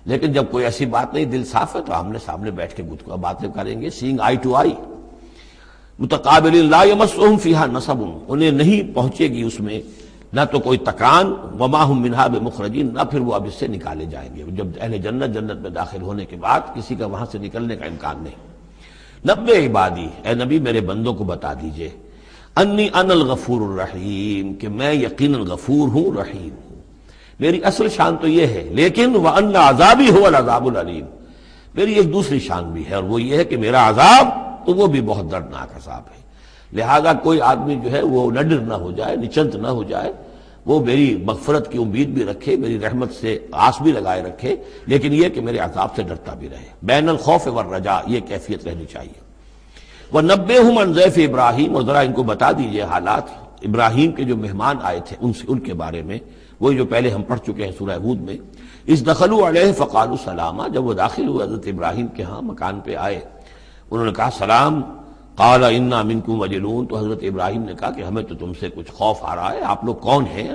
لیکن جب کوئی ایسی بات نہیں، دل صاف ہے، تو آمنے سامنے بیٹھ کے گفتگو باتیں کریں گے، سینگ آئی ٹو آئی۔ متقابلین لا یمسہم فیہا نصب، انہیں نہیں پہنچے گی اس میں نہ تو کوئی تکان، وما ہم منہا بمخرجین، نہ پھر وہ اب اس سے نکالے جائیں گے۔ جب اہل جنت میں داخل ہونے کے بعد کسی کا وہاں سے نکلنے کا امکان نہیں۔ نبئ عبادی، اے نبی میرے بندوں کو بتا دیجئے، انی انا الغفور الرحیم، کہ میں یقیناً غفور ہوں، رحیم ہوں۔ میری اصل شان تو یہ ہے، لیکن وَأَنَّ عَذَابِي هُوَ الْعَذَابُ الْأَلِيمُ، میری ایک دوسری شان بھی ہے، اور وہ یہ ہے کہ میرا عذاب تو وہ بھی بہت دردناک عذاب ہے۔ لہذا کوئی آدمی جو ہے وہ نڈر نہ ہو جائے، نچنت نہ ہو جائے، وہ میری مغفرت کی امید بھی رکھے، میری رحمت سے آس بھی لگائے رکھے، لیکن یہ کہ میرے عذاب سے ڈرتا بھی رہے۔ بین الخوف والرجاء، یہ کیفیت رہنی چاہیے۔ وَنَبِّئْهُمْ عَنْ ضَيْفِ ابراہیم، اور ذرا ان کو بتا دیجئے حالات ابراہیم کے جو مہمان آئے تھے ان کے بارے میں، وہی جو پہلے ہم پڑھ چکے ہیں سورہ ہود میں۔ اِذْ دَخَلُوا عَلَيْهِ فَقَالُوا سَلَامًا، جب وہ داخل ہوئے حضرت ابراہیم کے ہاں مکان پہ آئے، انہوں نے کہا سلام۔ قال انا منکم وجلون، تو حضرت ابراہیم نے کہا کہ ہمیں تو تم سے کچھ خوف آ رہا ہے، آپ لوگ کون ہیں،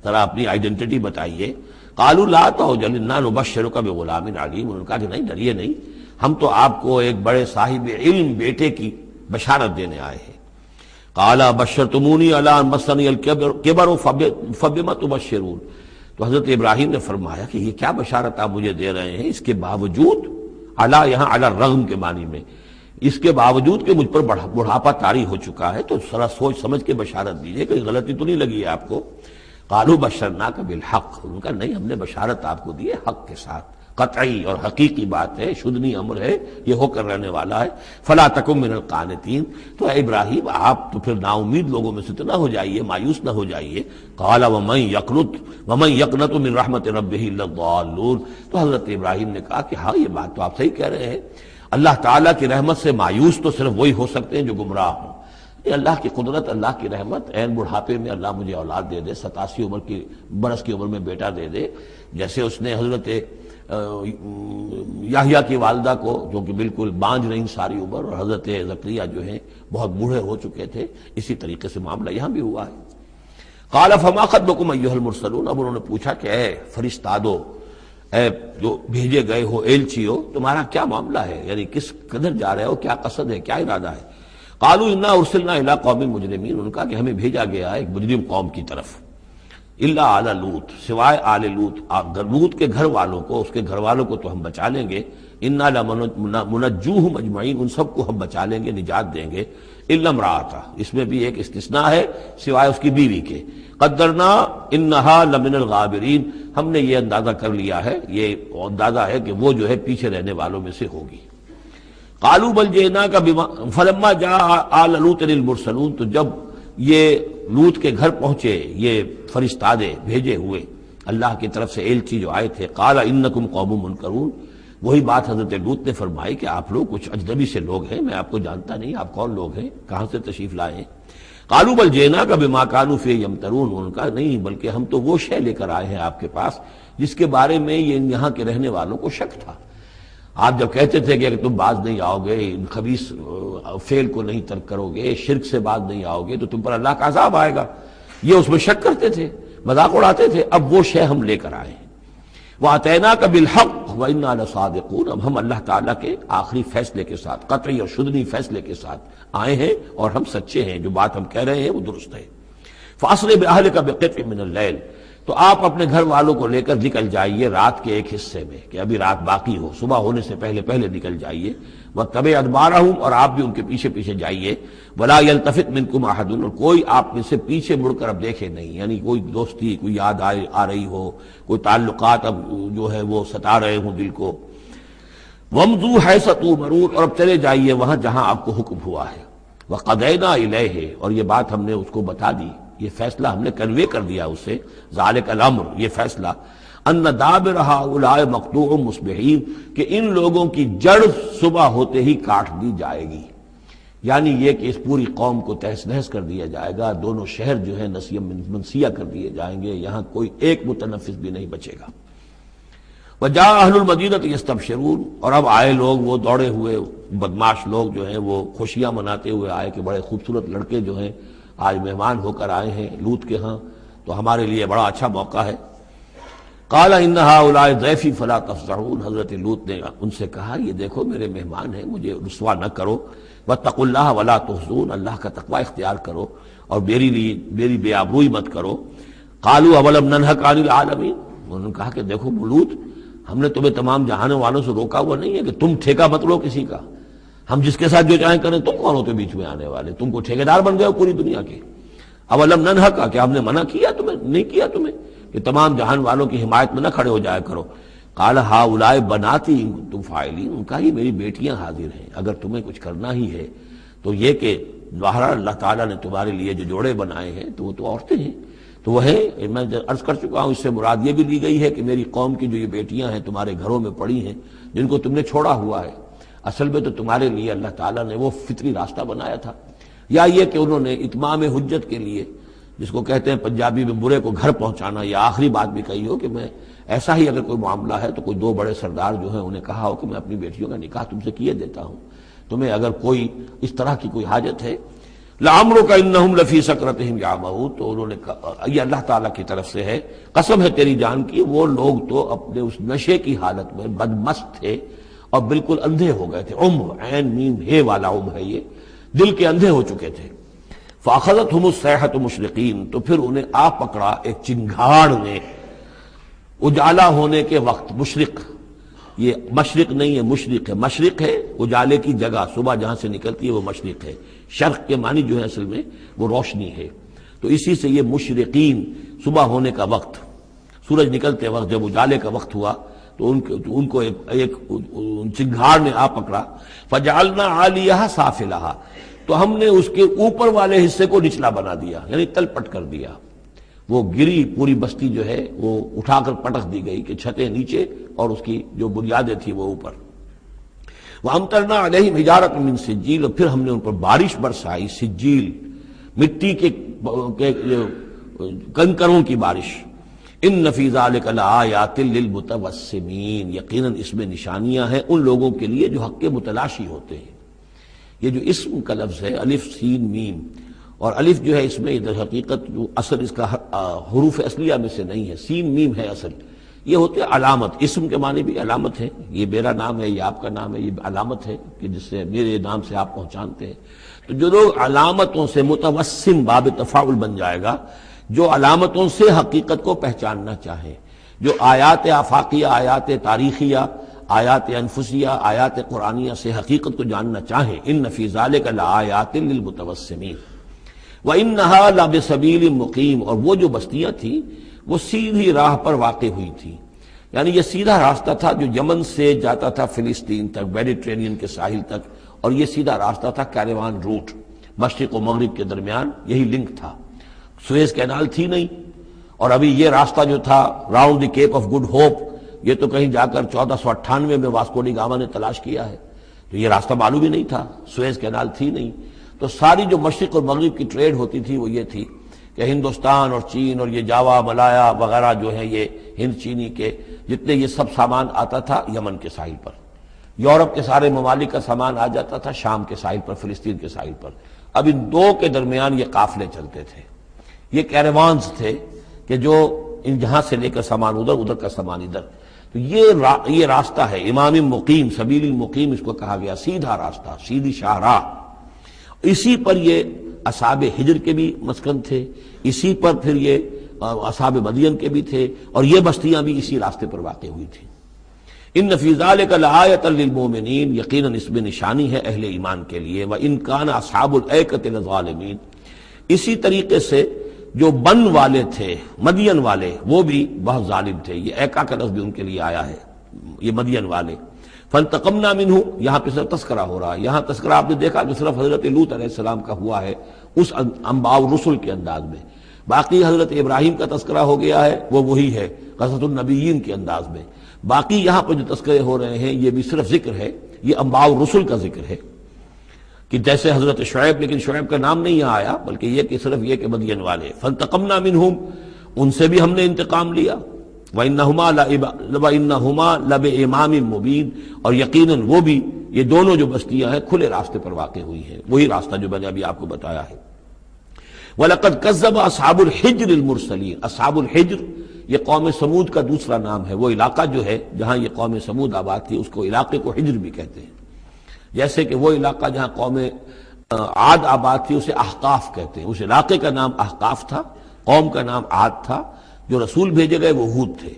ذرا اپنی آئیڈینٹی بتائیے۔ قالوا لا تعجل انا نبشرک بغلام علیم، انہوں نے کہا کہ نہیں ڈریے نہیں، ہم تو آپ کو ایک بڑے صاحب علم بیٹے کی بشارت دینے آئے ہیں۔ قال بشرتمونی علی ان مسنی الکبر فبما تبشرون، تو حضرت ابراہیم نے فرمایا کہ یہ کیا بشارت آپ مجھے دے رہے ہیں، اس کے باوجود، علی یہاں علی الرغم کے معنی میں، اس کے باوجود کہ مجھ پر بڑھاپا طاری ہو چکا ہے، تو ذرا سوچ سمجھ کے بشارت دیجیے، کوئی غلطی تو نہیں لگی ہے آپ کو۔ قالوا بشرناک بالحق، ان کا نہیں، ہم نے بشارت آپ کو دی ہے حق کے ساتھ، قطعی اور حقیقی بات ہے، شدنی امر ہے، یہ ہو کر رہنے والا ہے۔ فلا تکن من القانتین، تو اے ابراہیم آپ تو پھر نا امید لوگوں میں سے تو نہ ہو جائیے، مایوس نہ ہو جائیے۔ قال ومن یقنط من رحمت ربہ الا الضالون، تو حضرت ابراہیم نے کہا کہ ہاں یہ بات تو آپ صحیح کہہ رہے ہیں، اللہ تعالیٰ کی رحمت سے مایوس تو صرف وہی ہو سکتے ہیں جو گمراہ ہوں۔ یہ اللہ کی قدرت، اللہ کی رحمت، عین بڑھاپے میں اللہ مجھے اولاد دے دے، 87 برس کی عمر میں بیٹا دے دے، جیسے اس نے حضرت یحییٰ کی والدہ کو، جو کہ بالکل بانجھ رہی ساری عمر، اور حضرت زکریا جو ہیں بہت بوڑھے ہو چکے تھے، اسی طریقے سے معاملہ یہاں بھی ہوا ہے۔ قال فما خطبکم ایھا المرسلون، اب انہوں نے پوچھا کہ اے فرشتادو، اے جو بھیجے گئے ہو، ایلچی ہو، تمہارا کیا معاملہ ہے، یعنی کس قدر جا رہے ہو، کیا قصد ہے، کیا ارادہ ہے۔ قالوا انا ارسلنا الى قوم مجرمین، انہوں نے کہا کہ ہمیں بھیجا گیا ہے ایک مجرم قوم کی طرف، الا آل لوط، سوائے آل لوط، لوط کے گھر والوں کو، اس کے گھر والوں کو تو ہم بچا لیں گے، انا لمنجوہم اجمعین، ان سب کو ہم بچا لیں گے، نجات دیں گے، الا امرأتہ، اس میں بھی ایک استثناء ہے، سوائے اس کی بیوی کے، قدرنا انہا لمن الغابرین، ہم نے یہ اندازہ کر لیا ہے، یہ اندازہ ہے کہ وہ جو ہے پیچھے رہنے والوں میں سے ہوگی۔ قالوا بل جئناک بما فلما جاء آل لوط المرسلون، تو جب یہ لوط کے گھر پہنچے یہ فرشتادے بھیجے ہوئے اللہ کی طرف سے ایلچی جو آئے تھے، قال انکم قوم منکرون، وہی بات حضرت لوط نے فرمائی کہ آپ لوگ کچھ اجنبی سے لوگ ہیں، میں آپ کو جانتا نہیں، آپ کون لوگ ہیں، کہاں سے تشریف لائے ہیں۔ قالوا بل جئناک بما كانوا فيه يمترون، ان کا نہیں بلکہ ہم تو وہ شے لے کر آئے ہیں آپ کے پاس جس کے بارے میں یہاں کے رہنے والوں کو شک تھا۔ آپ جب کہتے تھے کہ اگر تم باز نہیں آؤ گے، ان خبیث فعل کو نہیں ترک کرو گے، شرک سے باز نہیں آؤ گے، تو تم پر اللہ کا عذاب آئے گا، یہ اس میں شک کرتے تھے، مذاق اڑاتے تھے۔ اب وہ شے ہم لے کر آئے ہیں۔ وَأَتَيْنَاكَ بِالْحَقِّ وَإِنَّا لَصَادِقُونَ، اب ہم اللہ تعالیٰ کے آخری فیصلے کے ساتھ، قطعی اور شدنی فیصلے کے ساتھ آئے ہیں، اور ہم سچے ہیں، جو بات ہم کہہ رہے ہیں وہ درست ہے۔ فَأَسْرِ بِأَهْلِكَ بِقِطْعٍ مِّنَ اللَّيْلِ، تو آپ اپنے گھر والوں کو لے کر نکل جائیے رات کے ایک حصے میں، کہ ابھی رات باقی ہو، صبح ہونے سے پہلے پہلے نکل جائیے۔ وَاتَّبِعْ أَدْبَارَهُمْ، اور آپ بھی ان کے پیچھے پیچھے جائیے۔ وَلَا يَلْتَفِتْ مِنْكُمْ أَحَدٌ، اور کوئی آپ میں سے پیچھے مڑ کر اب دیکھے نہیں، یعنی کوئی دوستی، کوئی یاد آ رہی ہو، کوئی تعلقات اب جو ہے وہ ستا رہے ہوں دل کو۔ وَامْضُوا حَيْثَ تُؤْمَرُونَ، اور اب چلے جائیے وہاں جہاں آپ کو حکم ہوا ہے۔ وَقَضَيْنَا إِلَيْهِ، اور یہ بات ہم نے اس کو بتا دی، یہ فیصلہ ہم نے کنوے کر دیا اسے، ذالک الامر، یہ فیصلہ، ان دابر ہؤلاء مقطوع مصبحین، کہ ان لوگوں کی جڑ صبح ہوتے ہی کاٹ دی جائے گی، یعنی یہ کہ اس پوری قوم کو تہس نہس کر دیا جائے گا، دونوں شہر جو ہیں نسیہ منسیہ کر دیے جائیں گے، یہاں کوئی ایک متنفس بھی نہیں بچے گا۔ وجاء اہل المدینہ یستبشرون، اور اب آئے لوگ وہ دوڑے ہوئے بدماش لوگ جو ہیں وہ خوشیاں مناتے ہوئے آئے کہ بڑے خوبصورت لڑکے جو ہیں آج مہمان ہو کر آئے ہیں لوط کے ہاں، تو ہمارے لیے بڑا اچھا موقع ہے۔ قال ان هؤلاء ضیفی فلا تفضحون، حضرت لوط نے ان سے کہا یہ دیکھو میرے مہمان ہیں، مجھے رسوا نہ کرو، واتقوا اللہ ولا تحزون، اللہ کا تقوی اختیار کرو اور میری بے آبروئی مت کرو۔ قالوا اولم ننهک عن العالمین، انہوں نے کہا کہ دیکھو لوط، ہم نے تمہیں تمام جہانوں والوں سے روکا ہوا نہیں ہے کہ تم ٹھیکہ مت لو کسی کا، ہم جس کے ساتھ جو چاہیں کریں، تم کون ہوتے بیچ میں آنے والے، تم کو ٹھیکیدار بن گئے ہو پوری دنیا کے۔ اولم ننہک، کیا ہم نے منع کیا تمہیں، نہیں کیا تمہیں کہ تمام جہان والوں کی حمایت میں نہ کھڑے ہو جایا کرو۔ قال ہؤلاء بناتی ان کنتم فاعلین، ان کا یہ میری بیٹیاں حاضر ہیں، اگر تمہیں کچھ کرنا ہی ہے تو یہ کہ ظاہر اللہ تعالیٰ نے تمہارے لیے جو جوڑے بنائے ہیں تو وہ تو عورتیں ہیں، تو وہ ہے، میں عرض کر چکا ہوں، اس سے مراد یہ بھی لی گئی ہے کہ میری قوم کی جو یہ بیٹیاں ہیں تمہارے گھروں میں پڑی ہیں، جن کو تم نے چھوڑا ہوا ہے، اصل میں تو تمہارے لیے اللہ تعالیٰ نے وہ فطری راستہ بنایا تھا، یا یہ کہ انہوں نے اتمام حجت کے لیے، جس کو کہتے ہیں پنجابی میں برے کو گھر پہنچانا، یا آخری بات بھی کہی ہو کہ میں ایسا ہی اگر کوئی معاملہ ہے تو کوئی دو بڑے سردار جو ہیں انہیں کہا ہو کہ میں اپنی بیٹیوں کا نکاح تم سے کیے دیتا ہوں، تمہیں اگر کوئی اس طرح کی کوئی حاجت ہے. لعمرک انہم لفی سکرتہم یعمہون، تو انہوں نے کہا، یہ اللہ تعالیٰ کی طرف سے ہے، قسم ہے تیری جان کی، وہ لوگ تو اپنے اس نشے کی حالت میں بدمست تھے اور بالکل اندھے ہو گئے تھے. عین میم ہے والا ہے، یہ دل کے اندھے ہو چکے تھے. فاخذتہم الصیحۃ مشرقین، تو پھر انہیں آ پکڑا ایک چنگھاڑ نے اجالا ہونے کے وقت. مشرق، یہ مشرق نہیں ہے، مشرق ہے. مشرق ہے اجالے کی جگہ، صبح جہاں سے نکلتی ہے وہ مشرق ہے. شرق کے معنی جو ہے اصل میں وہ روشنی ہے، تو اسی سے یہ مشرقین، صبح ہونے کا وقت، سورج نکلتے وقت جب اجالے کا وقت ہوا تو ان کو ایک چنگھاڑ نے آ پکڑا. فجعلنا عالیہا سافلہا، تو ہم نے اس کے اوپر والے حصے کو نچلا بنا دیا، یعنی تل پٹ کر دیا. وہ گری، پوری بستی جو ہے وہ اٹھا کر پٹک دی گئی کہ چھتیں نیچے اور اس کی جو بنیادیں تھیں وہ اوپر. وَأَمْطَرْنَا عَلَيْهِمْ حِجَارَةً مِّن سِجِّيلٍ، اور پھر ہم نے ان پر بارش برسائی، سجیل، مٹی کے کنکروں کی بارش. ان فی ذلک لآیات للمتوسمین، یقیناً اس میں نشانیاں ہیں ان لوگوں کے لیے جو حق کے متلاشی ہوتے ہیں. یہ جو اسم کا لفظ ہے الف سین میم، اور الف جو ہے اس میں ادھر حقیقت جو اصل اس کا حروف اصلیہ میں سے نہیں ہے، سین میم ہے اصل. یہ ہوتے علامت، اسم کے معنی بھی علامت ہے. یہ میرا نام ہے، یہ آپ کا نام ہے، یہ علامت ہے کہ جس سے میرے نام سے آپ پہچانتے ہیں. تو جو لوگ علامتوں سے متوسم، باب تفاعل بن جائے گا، جو علامتوں سے حقیقت کو پہچاننا چاہیں، جو آیات آفاقیہ، آیات تاریخیہ، آیات انفسیہ، آیات قرآنیہ سے حقیقت کو جاننا چاہیں. ان فی ذلک لآیات للمتوسمین وانھا لبسبیل مقیم، اور وہ جو بستیاں تھیں وہ سیدھی راہ پر واقع ہوئی تھی. یعنی یہ سیدھا راستہ تھا جو یمن سے جاتا تھا فلسطین تک، میڈیٹرینین کے ساحل تک، اور یہ سیدھا راستہ تھا کیروان روٹ، مشرق و مغرب کے درمیان یہی لنک تھا. سویز کینال تھی نہیں، اور ابھی یہ راستہ جو تھا round the Cape of Good Hope, یہ تو کہیں جا کر 1498 میں واسکو ڈی گاما نے تلاش کیا ہے. تو یہ راستہ معلوم ہی نہیں تھا، سویز کینال تھی نہیں. تو ساری جو مشرق اور مغرب کی ٹریڈ ہوتی تھی وہ یہ تھی کہ ہندوستان اور چین اور یہ جاوا، ملایا وغیرہ جو ہیں، یہ ہند چینی کے جتنے یہ سب سامان آتا تھا یمن کے ساحل پر. یورپ کے سارے ممالک کا سامان آ جاتا تھا شام کے ساحل پر، فلسطین کے ساحل پر. اب ان دو کے درمیان یہ قافلے چلتے تھے، یہ کیروانز تھے کہ جو ان جہاں سے لے کر سامان ادھر، ادھر کا سامان ادھر. تو یہ راستہ ہے امام مقیم، سبیل المقیم اس کو کہا گیا، سیدھا راستہ، سیدھی شاہراہ. اسی پر یہ اصحاب ہجر کے بھی مسکن تھے، اسی پر پھر یہ اصحاب مدین کے بھی تھے، اور یہ بستیاں بھی اسی راستے پر واقع ہوئی تھیں. ان فی ذلک لآیۃ للمؤمنین، یقیناً اس میں نشانی ہے اہل ایمان کے لیے. وان کان اصحاب الایکۃ لظالمین، اسی طریقے سے جو بن والے تھے، مدین والے، وہ بھی بہت ظالم تھے. یہ ایکا کا لفظ بھی ان کے لیے آیا ہے، یہ مدین والے. فانتقمنا منہ، یہاں پہ صرف تذکرہ ہو رہا ہے. یہاں تذکرہ آپ نے دیکھا جو صرف حضرت لوط علیہ السلام کا ہوا ہے اس انباء الرسل کے انداز میں. باقی حضرت ابراہیم کا تذکرہ ہو گیا ہے، وہ وہی ہے قصص النبیین کے انداز میں. باقی یہاں پر جو تذکرے ہو رہے ہیں یہ بھی صرف ذکر ہے، یہ انباء الرسل کا ذکر ہے کہ جیسے حضرت شعیب، لیکن شعیب کا نام نہیں یہاں آیا، بلکہ یہ کہ صرف یہ کہ مدین والے. فانتقمنا منہم، ان سے بھی ہم نے انتقام لیا. وَإِنَّهُمَا لَبِإِمَامٍ مُبِينٍ، اور یقیناً وہ بھی، یہ دونوں جو بستیاں ہیں کھلے راستے پر واقع ہوئی ہیں، وہی راستہ جو میں نے ابھی آپ کو بتایا ہے. وَلَقَدْ كَذَّبَ أَصْحَابُ الْحِجْرِ الْمُرْسَلِينَ، اصحاب الحجر یہ قوم سمود کا دوسرا نام ہے. وہ علاقہ جو ہے جہاں یہ قوم سمود آباد تھی اس کو علاقے کو حجر بھی کہتے ہیں. جیسے کہ وہ علاقہ جہاں قوم عاد آباد تھی اسے احقاف کہتے ہیں. اس علاقے کا نام احقاف تھا، قوم کا نام عاد تھا، جو رسول بھیجے گئے وہ ہود تھے.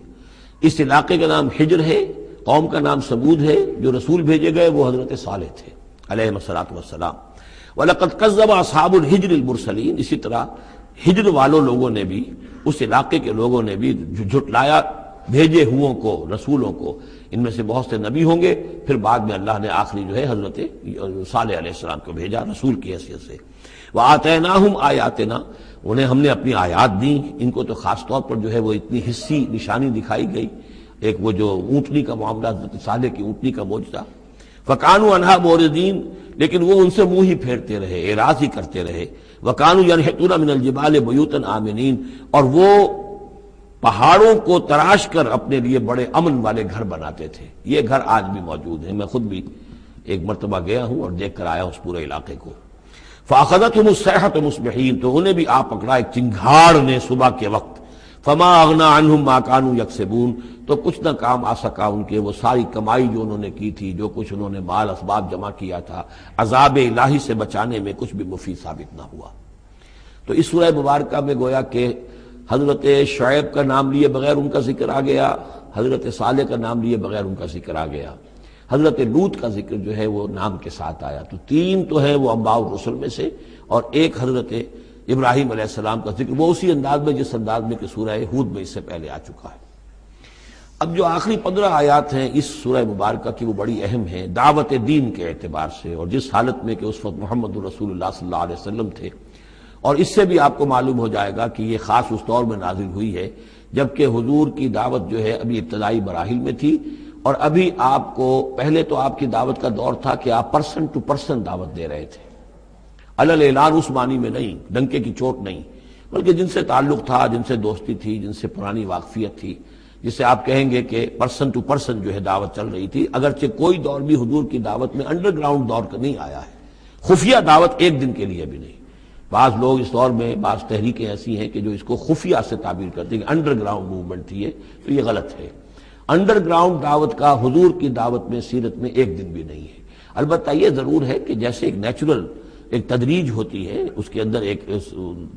اس علاقے کا نام حجر ہے، قوم کا نام سمود ہے، جو رسول بھیجے گئے وہ حضرت صالح تھے علیہ الصلوۃ والسلام. وَلَقَدْ كَذَّبَ أَصْحَابُ الْحِجْرِ الْمُرْسَلِينَ، اسی طرح ہجر والوں لوگوں نے بھی، اس علاقے کے لوگوں نے بھی جھٹلایا بھیجے ہوں کو، رسولوں کو. ان میں سے بہت سے نبی ہوں گے، پھر بعد میں اللہ نے آخری جو ہے حضرت صالح علیہ السلام کو بھیجا رسول کی حیثیت سے. وَآتَيْنَاهُمْ آیَاتِنَا، انہیں ہم نے اپنی آیات دیں. ان کو تو خاص طور پر جو ہے وہ اتنی حصی نشانی دکھائی گئی. ایک وہ جو اونٹنی کا معاملہ، حضرت صالح کی اونٹنی کا معجزہ. فَكَانُوا عَنْهَا مُعْرِضِينَ، لیکن وہ ان سے منہ ہی پھیرتے رہے، اعراض ہی کرتے رہے. وَكَانُوا يَنْحِتُونَ مِنَ الْجِبَالِ بُيُوتًا آمِنِينَ، اور وہ پہاڑوں کو تراش کر اپنے لیے بڑے امن والے گھر بناتے تھے. یہ گھر آج بھی موجود ہیں. میں خود بھی ایک مرتبہ گیا ہوں اور دیکھ کر آیا ہوں اس پورے علاقے کو۔ فاخذتهم الصیحۃ مصبحین، تو انہیں بھی آ پکڑا ایک چنگھاڑ نے صبح کے وقت۔ فما اغنی عنہم ما كانوا یکسبون، تو کچھ نہ کام آ سکا ان کے وہ ساری کمائی جو انہوں نے کی تھی، جو کچھ انہوں نے مال اسباب جمع کیا تھا، عذاب الہی سے بچانے میں کچھ بھی مفید ثابت نہ ہوا۔ تو اس سورہ مبارکہ میں گویا کہ حضرت شعیب کا نام لیے بغیر ان کا ذکر آ گیا، حضرت صالح کا نام لیے بغیر ان کا ذکر آ گیا، حضرت لوط کا ذکر جو ہے وہ نام کے ساتھ آیا۔ تو تین تو ہیں وہ انباء الرسل میں سے، اور ایک حضرت ابراہیم علیہ السلام کا ذکر، وہ اسی انداز میں جس انداز میں کہ سورہ ہود میں اس سے پہلے آ چکا ہے۔ اب جو آخری 15 آیات ہیں اس سورہ مبارکہ کی وہ بڑی اہم ہیں دعوت دین کے اعتبار سے، اور جس حالت میں کہ اس وقت محمد رسول اللہ صلی اللہ علیہ وسلم تھے، اور اس سے بھی آپ کو معلوم ہو جائے گا کہ یہ خاص اس دور میں نازل ہوئی ہے جبکہ حضور کی دعوت جو ہے ابھی ابتدائی مراحل میں تھی، اور ابھی آپ کو پہلے تو آپ کی دعوت کا دور تھا کہ آپ پرسن ٹو پرسن دعوت دے رہے تھے، علل اعلان اس معنی میں نہیں، ڈنکے کی چوٹ نہیں، بلکہ جن سے تعلق تھا، جن سے دوستی تھی، جن سے پرانی واقفیت تھی، جسے آپ کہیں گے کہ پرسن ٹو پرسن جو ہے دعوت چل رہی تھی، اگرچہ کوئی دور بھی حضور کی دعوت میں انڈر گراؤنڈ دور کا نہیں آیا ہے، خفیہ دعوت ایک دن کے لیے بھی نہیں۔ بعض لوگ اس دور میں بعض تحریکیں ایسی ہیں کہ جو اس کو خفیہ سے تعبیر کرتے ہیں کہ انڈر گراؤنڈ موومنٹ تھی، تو یہ غلط ہے۔ انڈر گراؤنڈ دعوت کا حضور کی دعوت میں سیرت میں ایک دن بھی نہیں ہے۔ البتہ یہ ضرور ہے کہ جیسے ایک نیچرل ایک تدریج ہوتی ہے، اس کے اندر ایک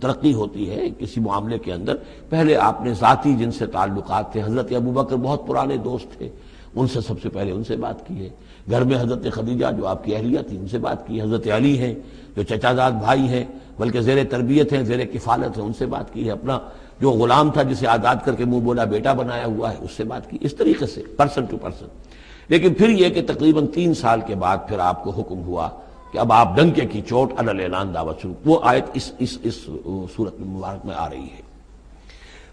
ترقی ہوتی ہے کسی معاملے کے اندر، پہلے آپ نے ذاتی جن سے تعلقات تھے، حضرت ابوبکر بہت پرانے دوست تھے، ان سے سب سے پہلے ان سے بات کی ہے، گھر میں حضرت خدیجہ جو آپ کی اہلیہ تھی ان سے بات کی، حضرت علی ہیں جو چچا زاد بھائی ہیں بلکہ زیر تربیت ہیں، زیر کفالت ہیں، ان سے بات کی ہے، اپنا جو غلام تھا جسے آزاد کر کے منہ بولا بیٹا بنایا ہوا ہے اس سے بات کی، اس طریقے سے پرسن ٹو پرسن۔ لیکن پھر یہ کہ تقریباً 3 سال کے بعد پھر آپ کو حکم ہوا کہ اب آپ ڈنکے کی چوٹ علل اعلان دعوت شروع، وہ آیت اس سورت مبارک میں آ رہی ہے۔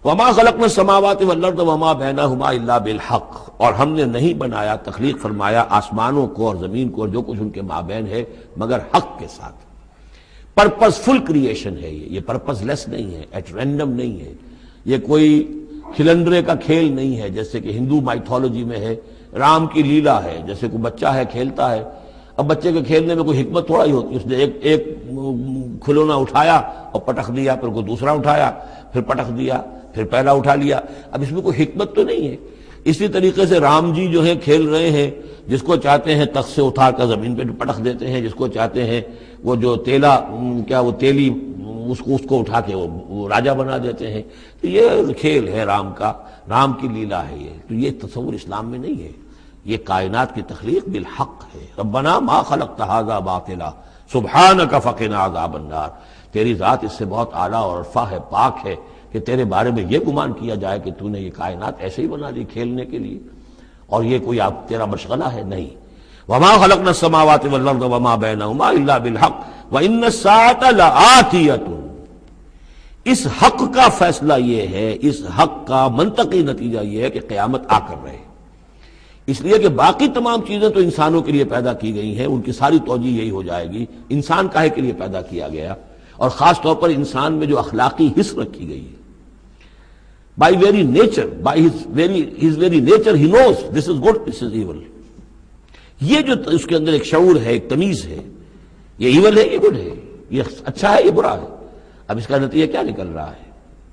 وما خلقنا السماوات والارض وما بینہما الا بالحق، اور ہم نے نہیں بنایا، تخلیق فرمایا آسمانوں کو اور زمین کو اور جو کچھ ان کے مابین ہے مگر حق کے ساتھ۔ پرپز فل کریشن ہے یہ پرپز لیس نہیں ہے، ایٹ رینڈم نہیں ہے، یہ کوئی کھلندرے کا کھیل نہیں ہے جیسے کہ ہندو مائتھولوجی میں ہے، رام کی لیلا ہے، جیسے کوئی بچہ ہے کھیلتا ہے۔ اب بچے کے کھیلنے میں کوئی حکمت تھوڑا ہی ہوتی، اس نے ایک کھلونا اٹھایا اور پٹخ دیا، پھر کوئی دوسرا اٹھایا پھر پٹخ دیا، پھر پہلا اٹھا لیا، اب اس میں کوئی حکمت تو نہیں ہے۔ اسی طریقے سے رام جی جو ہیں کھیل رہے ہیں، جس کو چاہتے ہیں تخت سے اٹھا کر زمین پہ پٹخ دیتے ہیں، جس کو چاہتے ہیں وہ جو تیلا کیا وہ تیلی اس کو اٹھا کے وہ راجہ بنا دیتے ہیں، تو یہ کھیل ہے رام کا، رام کی لیلا ہے یہ، تو یہ تصور اسلام میں نہیں ہے، یہ کائنات کی تخلیق بالحق ہے۔ ربنا ما خلقت ھذا باطلا سبحانک فقنا عذاب النار، تیری ذات اس سے بہت اعلیٰ اور ارفع ہے، پاک ہے کہ تیرے بارے میں یہ گمان کیا جائے کہ تو نے یہ کائنات ایسے ہی بنا دی کھیلنے کے لیے، اور یہ کوئی آپ تیرا مشغلہ ہے نہیں۔ وما خلقنا السماوات والارض وما بینہما الا بالحق وان الساعۃ لآتیۃ، اس حق کا فیصلہ یہ ہے، اس حق کا منطقی نتیجہ یہ ہے کہ قیامت آ کر رہے، اس لیے کہ باقی تمام چیزیں تو انسانوں کے لیے پیدا کی گئی ہیں، ان کی ساری توجہ یہی ہو جائے گی انسان کاہے کے لیے پیدا کیا گیا، اور خاص طور پر انسان میں جو اخلاقی حص رکھی گئی ہے، by very nature, by his very nature he knows this is good this is evil, یہ جو اس کے اندر ایک شعور ہے، ایک تمیز ہے، یہ ایول ہے یہ گڈ ہے، یہ اچھا ہے یہ برا ہے۔ اب اس کا نتیجہ کیا نکل رہا ہے؟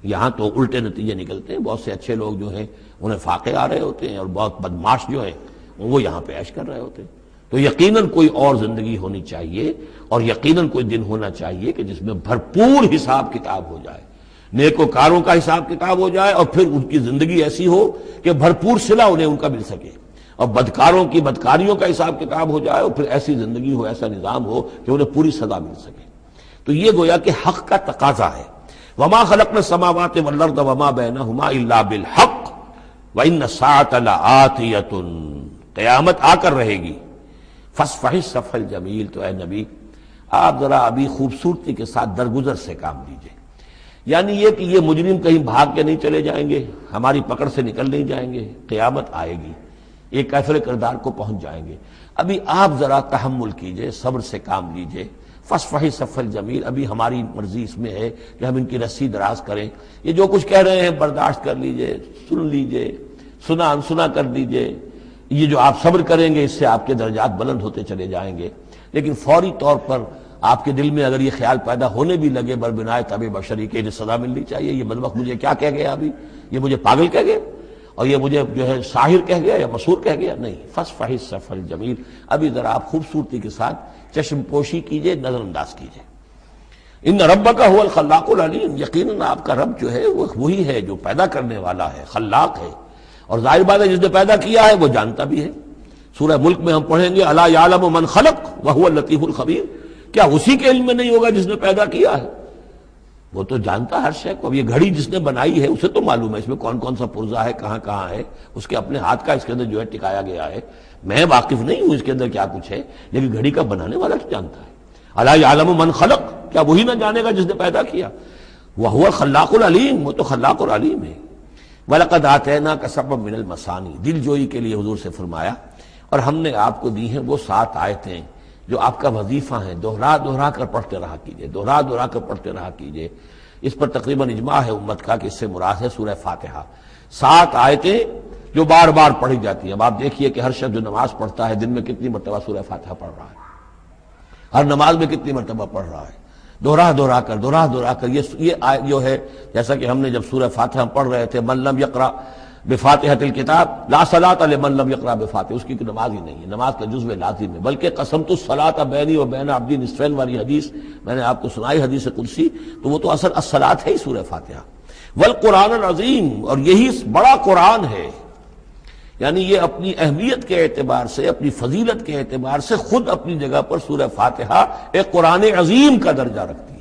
یہاں تو الٹے نتیجے نکلتے ہیں، بہت سے اچھے لوگ جو ہیں انہیں فاقے آ رہے ہوتے ہیں، اور بہت بدماش جو ہیں وہ یہاں پہ عیش کر رہے ہوتے ہیں۔ تو یقیناً کوئی اور زندگی ہونی چاہیے، اور یقیناً کوئی دن ہونا چاہیے کہ جس میں بھرپور حساب کتاب ہو جائے، نیکوکاروں کا حساب کتاب ہو جائے، اور پھر ان کی زندگی ایسی ہو کہ بھرپور صلہ انہیں ان کا مل سکے، اور بدکاروں کی بدکاریوں کا حساب کتاب ہو جائے، اور پھر ایسی زندگی ہو، ایسا نظام ہو کہ انہیں پوری سزا مل سکے۔ تو یہ گویا کہ حق کا تقاضا ہے۔ وما خلقنا السماوات والارض وما بینہما الا بالحق وان الساعۃ لآتیۃ، قیامت آ کر رہے گی۔ فاصفح الصفح الجمیل، تو اے نبی آپ ذرا ابھی خوبصورتی کے ساتھ درگزر سے کام لیجئے، یعنی یہ کہ یہ مجرم کہیں بھاگ کے نہیں چلے جائیں گے، ہماری پکڑ سے نکل نہیں جائیں گے، قیامت آئے گی، ایک کیفر کردار کو پہنچ جائیں گے۔ ابھی آپ ذرا تحمل کیجئے، صبر سے کام لیجئے۔ فاصفح الصفح الجمیل، ابھی ہماری مرضی اس میں ہے کہ ہم ان کی رسی دراز کریں، یہ جو کچھ کہہ رہے ہیں برداشت کر لیجئے، سن لیجئے، سنا انسنا کر دیجئے، یہ جو آپ صبر کریں گے اس سے آپ کے درجات بلند ہوتے چلے جائیں گے. لیکن فوری طور پر آپ کے دل میں اگر یہ خیال پیدا ہونے بھی لگے بربنائے طبع بشری کے انہیں سزا ملنی چاہیے، یہ بدبخت مجھے کیا کہہ گیا ابھی، یہ مجھے پاگل کہہ گیا اور یہ مجھے جو ہے ساحر کہہ گیا یا مسحور کہہ گیا، نہیں. فصفح الصفح الجمیل، ابھی ذرا آپ خوبصورتی کے ساتھ چشم پوشی کیجئے، نظر انداز کیجئے. ان ربک هو الخلاق العلیم، یقیناً آپ کا رب جو ہے وہ وہی ہے جو پیدا کرنے والا ہے، خلاق ہے، اور ظاہر بات ہے جس نے پیدا کیا ہے وہ جانتا بھی ہے. سورہ ملک میں ہم پڑھیں گے الا یعلم من خلق وهو اللطیف الخبیر، کیا اسی کے علم میں نہیں ہوگا جس نے پیدا کیا ہے؟ وہ تو جانتا ہر شے کو. اب یہ گھڑی جس نے بنائی ہے اسے تو معلوم ہے اس میں کون کون سا پرزہ ہے، کہاں کہاں ہے، اس کے اپنے ہاتھ کا اس کے اندر جو ہے ٹکایا گیا ہے. میں واقف نہیں ہوں اس کے اندر کیا کچھ ہے، لیکن گھڑی کا بنانے والا تو جانتا ہے. الا یعلم من خلق، کیا وہی نہ جانے گا جس نے پیدا کیا؟ وہو الخلاق العلیم، وہ تو خلاق اور علیم ہے. وَلَقَدْ آتَيْنَاكَ سَبْعًا مِنَ الْمَثَانِي، دل جوئی کے لیے حضور سے فرمایا اور ہم نے آپ کو دی ہیں وہ 7 آیتیں جو آپ کا وظیفہ ہیں، دوہرا دوہرا کر پڑھتے رہا کیجئے، دوہرا دوہرا کر پڑھتے رہا کیجئے. اس پر تقریباً اجماع ہے امت کا کہ اس سے مراد ہے سورہ فاتحہ. 7 آیتیں جو بار بار پڑھی جاتی ہیں. اب آپ دیکھیے کہ ہر شخص جو نماز پڑھتا ہے دن میں کتنی مرتبہ سورہ فاتحہ پڑھ رہا ہے، ہر نماز میں کتنی مرتبہ پڑھ رہا ہے، دوہرا دوہرا کر. یہ آیت جو ہے، جیسا کہ ہم نے جب سورہ فاتحہ پڑھ رہے تھے، من لم یقرأ بفاتحۃ الکتاب لا صلاۃ لمن لم یقرأ بفاتحہ، اس کی کوئی نماز ہی نہیں ہے، نماز کا جزو لازم ہے. بلکہ قسمت الصلاۃ بینی و بین عبدی نصفین والی حدیث میں نے آپ کو سنائی، حدیث قدسی، تو وہ تو اصل الصلاۃ ہے ہی سورہ فاتحہ. والقرآن العظیم، اور یہی بڑا قرآن ہے. یعنی یہ اپنی اہمیت کے اعتبار سے، اپنی فضیلت کے اعتبار سے خود اپنی جگہ پر سورہ فاتحہ ایک قرآن عظیم کا درجہ رکھتی ہے.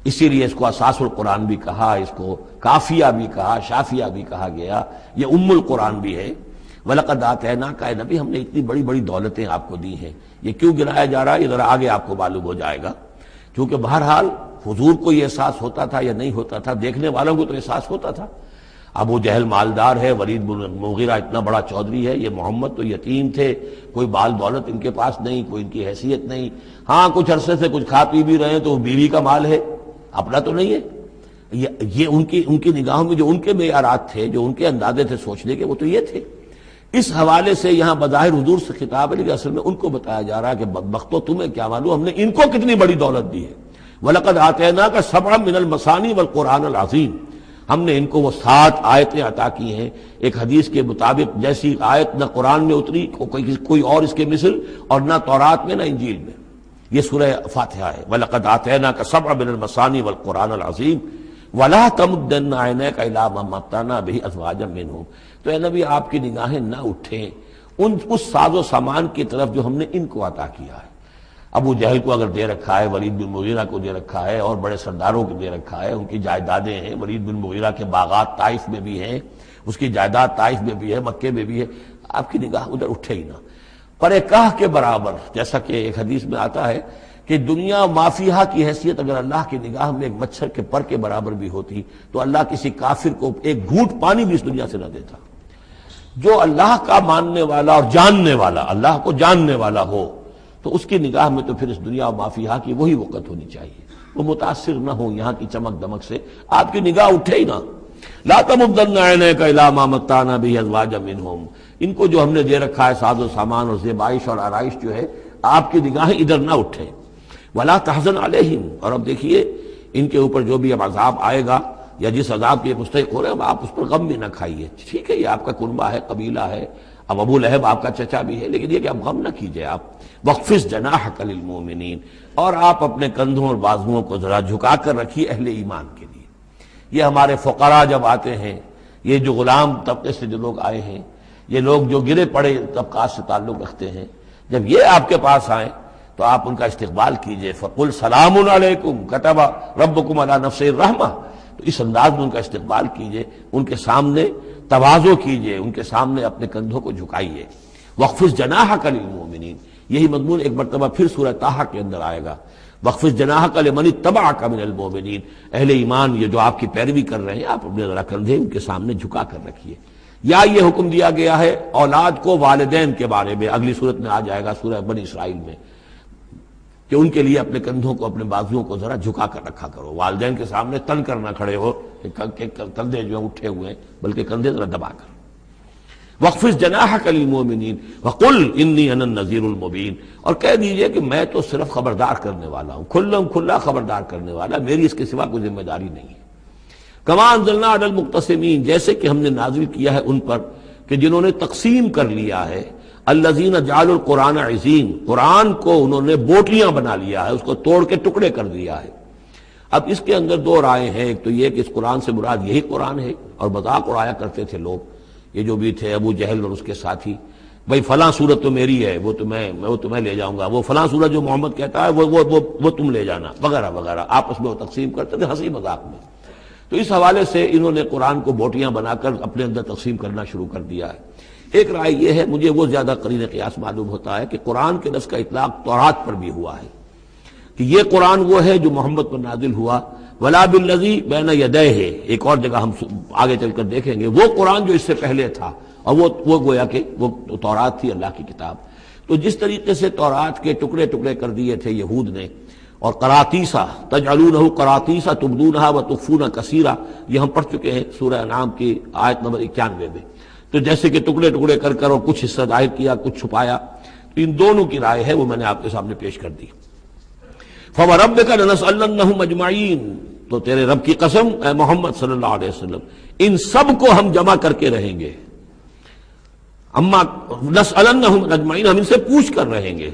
اسی لیے اس کو اساس القرآن بھی کہا، اس کو کافیہ بھی کہا، شافیہ بھی کہا گیا، یہ ام القرآن بھی ہے. وَلَقَدْ آتَيْنَاكَ، اے نبی ہم نے اتنی بڑی بڑی دولتیں آپ کو دی ہیں. یہ کیوں گرایا جا رہا ہے یہ ذرا آگے آپ کو معلوم ہو جائے گا، کیونکہ بہرحال حضور کو یہ احساس ہوتا تھا یا نہیں ہوتا تھا، دیکھنے والوں کو تو احساس ہوتا تھا. ابو جہل مالدار ہے، ولید بن مغیرہ اتنا بڑا چودھری ہے، یہ محمد تو یتیم تھے، کوئی بال دولت ان کے پاس نہیں، کوئی ان کی حیثیت نہیں. ہاں کچھ عرصے سے کچھ کھا پی بھی رہے ہیں تو وہ بیوی کا مال ہے، اپنا تو نہیں ہے. یہ ان کی نگاہوں میں جو ان کے معیارات تھے، جو ان کے اندازے تھے سوچنے کے، وہ تو یہ تھے. اس حوالے سے یہاں بظاہر حضور سے خطاب ہے، لیکن اصل میں ان کو بتایا جا رہا ہے کہ بدبختو تمہیں کیا معلوم ہم نے ان کو کتنی بڑی دولت دی ہے. وَلَقَدْ آتَيْنَاكَ سَبْعًا مِنَ الْمَثَانِي وَالْقُرْآنِ الْعَظِيمِ، ہم نے ان کو وہ 7 آیتیں عطا کی ہیں. ایک حدیث کے مطابق جیسی آیت نہ قرآن میں اتری کوئی اور اس کے مثل، اور نہ تورات میں نہ انجیل میں. یہ سورہ فاتحہ ہے. وَلَقَدْ آتَيْنَاكَ سَبْعًا مِنَ الْمَثَانِي وَالْقُرْآنِ الْعَظِيمِ وَلَا تَمُدَّنَّ عَيْنَيْكَ إِلَىٰ مَا مَتَّعْنَا بِهِ أَزْوَاجًا مِّنْهُمْ، تو اے نبی آپ کی نگاہیں نہ اٹھیں اس ساز و سامان کی طرف جو ہم نے ان کو عطا کیا ہے. ابو جہل کو اگر دے رکھا ہے، ولید بن مغیرہ کو دے رکھا ہے، اور بڑے سرداروں کو دے رکھا ہے، ان کی جائیدادیں ہیں. ولید بن مغیرہ کے باغات طائف میں بھی ہیں، اس کی جائیداد طائف میں بھی ہے، مکے میں بھی ہے. آپ کی نگاہ ادھر اٹھے ہی نہ. پر کاہ کے برابر، جیسا کہ ایک حدیث میں آتا ہے کہ دنیا مافیہا کی حیثیت اگر اللہ کی نگاہ میں ایک مچھر کے پر کے برابر بھی ہوتی تو اللہ کسی کافر کو ایک گھونٹ پانی بھی اس دنیا سے نہ دیتا. جو اللہ کا ماننے والا اور جاننے والا، اللہ کو جاننے والا ہو، تو اس کی نگاہ میں تو پھر اس دنیا و مافیہا کی وہی وقت ہونی چاہیے. وہ متاثر نہ ہو یہاں کی چمک دمک سے، آپ کی نگاہ اٹھے ہی نہ. لا تمدن عینیک الی ما متعنا بہ ازواجا منہم، ان کو جو ہم نے دے رکھا ہے ساز و سامان اور زیبائش اور آرائش جو ہے، آپ کی نگاہیں ادھر نہ اٹھے. ولا تحزن علیہم، اور اب دیکھیے ان کے اوپر جو بھی اب عذاب آئے گا یا جس عذاب کے مستحق ہو رہے ہیں، آپ اس پر غم بھی نہ کھائیے. ٹھیک ہے یہ آپ کا کنبہ ہے، قبیلہ ہے، اب ابو لہب آپ کا چچا بھی ہے، لیکن یہ کہ آپ غم نہ کیجئے. آپ وَخْفِضْ جَنَاحَكَ لِلْمُؤْمِنِينَ، اور آپ اپنے کندھوں اور بازوؤں کو ذرا جھکا کر رکھیے اہل ایمان کے لیے. یہ ہمارے فقراء جب آتے ہیں، یہ جو غلام طبقے سے جو لوگ آئے ہیں، یہ لوگ جو گرے پڑے طبقات سے تعلق رکھتے ہیں، جب یہ آپ کے پاس آئیں تو آپ ان کا استقبال کیجئے. فَقُلْ سَلَامٌ عَلَيْكُمْ كَتَبَ رَبُّكُمْ عَلَىٰ نَفْسِهِ الرَّحْمَةَ، تو اس انداز میں ان کا استقبال کیجئے، ان کے سامنے تواضع کیجئے، ان کے سامنے اپنے کندھوں کو جھکائیے. وَخْفِضْ جَنَاحَكَ لِلْمُؤْمِنِينَ، یہی مضمون ایک مرتبہ پھر سورہ طٰہٰ کے اندر آئے گا. وَخْفِضْ جَنَاحَكَ لِمَنِ اتَّبَعَكَ مِنَ الْمُؤْمِنِينَ، اہل ایمان یہ جو آپ کی پیروی کر رہے ہیں، آپ اپنے ذرا کندھے ان کے سامنے جھکا کر رکھیے. یا یہ حکم دیا گیا ہے اولاد کو والدین کے بارے میں، اگلی صورت میں آ جائے گا سورہ بنی اسرائیل میں، کہ ان کے لیے اپنے کندھوں کو، اپنے بازوؤں کو ذرا جھکا کر رکھا کرو. والدین کے سامنے تن کر نہ کھڑے ہو کہ کندھے جو ہیں اٹھے ہوئے ہیں، بلکہ کندھے ذرا دبا کر. وَاخْفِضْ جَنَاحَكَ لِلْمُؤْمِنِينَ وَقُلْ إِنِّي أَنَا النَّذِيرُ الْمُبِينُ، اور کہہ دیجئے کہ میں تو صرف خبردار کرنے والا ہوں، کھلا خبردار کرنے والا، میری اس کے سوا کوئی ذمہ داری نہیں ہے۔ کما انزلنا علی المقتسمین، جیسے کہ ہم نے نازل کیا ہے ان پر کہ جنہوں نے تقسیم کر لیا ہے، الذین جعلوا القرآن عضین، قرآن کو انہوں نے بوٹیاں بنا لیا ہے، اس کو توڑ کے ٹکڑے کر دیا ہے۔ اب اس کے اندر دو رائے ہیں، ایک تو یہ کہ اس قرآن سے مراد یہی قرآن ہے، اور مذاق اڑایا کرتے تھے لوگ، یہ جو بھی تھے ابو جہل اور اس کے ساتھی، بھائی فلاں صورت تو میری ہے، وہ تمہیں لے جاؤں گا، وہ فلاں صورت جو محمد کہتا ہے وہ تم لے جانا، وغیرہ وغیرہ، آپس میں وہ تقسیم کرتے تھے ہنسی مذاق میں۔ تو اس حوالے سے انہوں نے قرآن کو بوٹیاں بنا کر اپنے اندر تقسیم کرنا شروع کر دیا ہے۔ ایک رائے یہ ہے، مجھے وہ زیادہ قرین قیاس معلوم ہوتا ہے کہ قرآن کے لفظ کا اطلاق تورات پر بھی ہوا ہے، کہ یہ قرآن وہ ہے جو محمد پر نازل ہوا، ولا بالذی بین یدیہ، ایک اور جگہ ہم آگے چل کر دیکھیں گے، وہ قرآن جو اس سے پہلے تھا، اور وہ گویا کہ وہ تورات تھی، اللہ کی کتاب۔ تو جس طریقے سے تورات کے ٹکڑے ٹکڑے کر دیے تھے یہود نے، اور قراطیسا تجعلونہ قراطیسا تبدونہا وتخفون کثیرا، یہ ہم پڑھ چکے ہیں سورہ انعام کی آیت نمبر 91 میں۔ تو جیسے کہ ٹکڑے ٹکڑے کر کر اور کچھ حصہ ظاہر کیا، کچھ چھپایا، تو ان دونوں کی رائے ہے، وہ میں نے آپ کے سامنے پیش کر دی۔ فَوَرَبِّكَ لَنَسْأَلَنَّهُمْ أَجْمَعِينَ، تو تیرے رب کی قسم اے محمد صلی اللہ علیہ وسلم، ان سب کو ہم جمع کر کے رہیں گے۔ اما نسألنہم اجمعین، ہم ان سے پوچھ کر رہیں گے،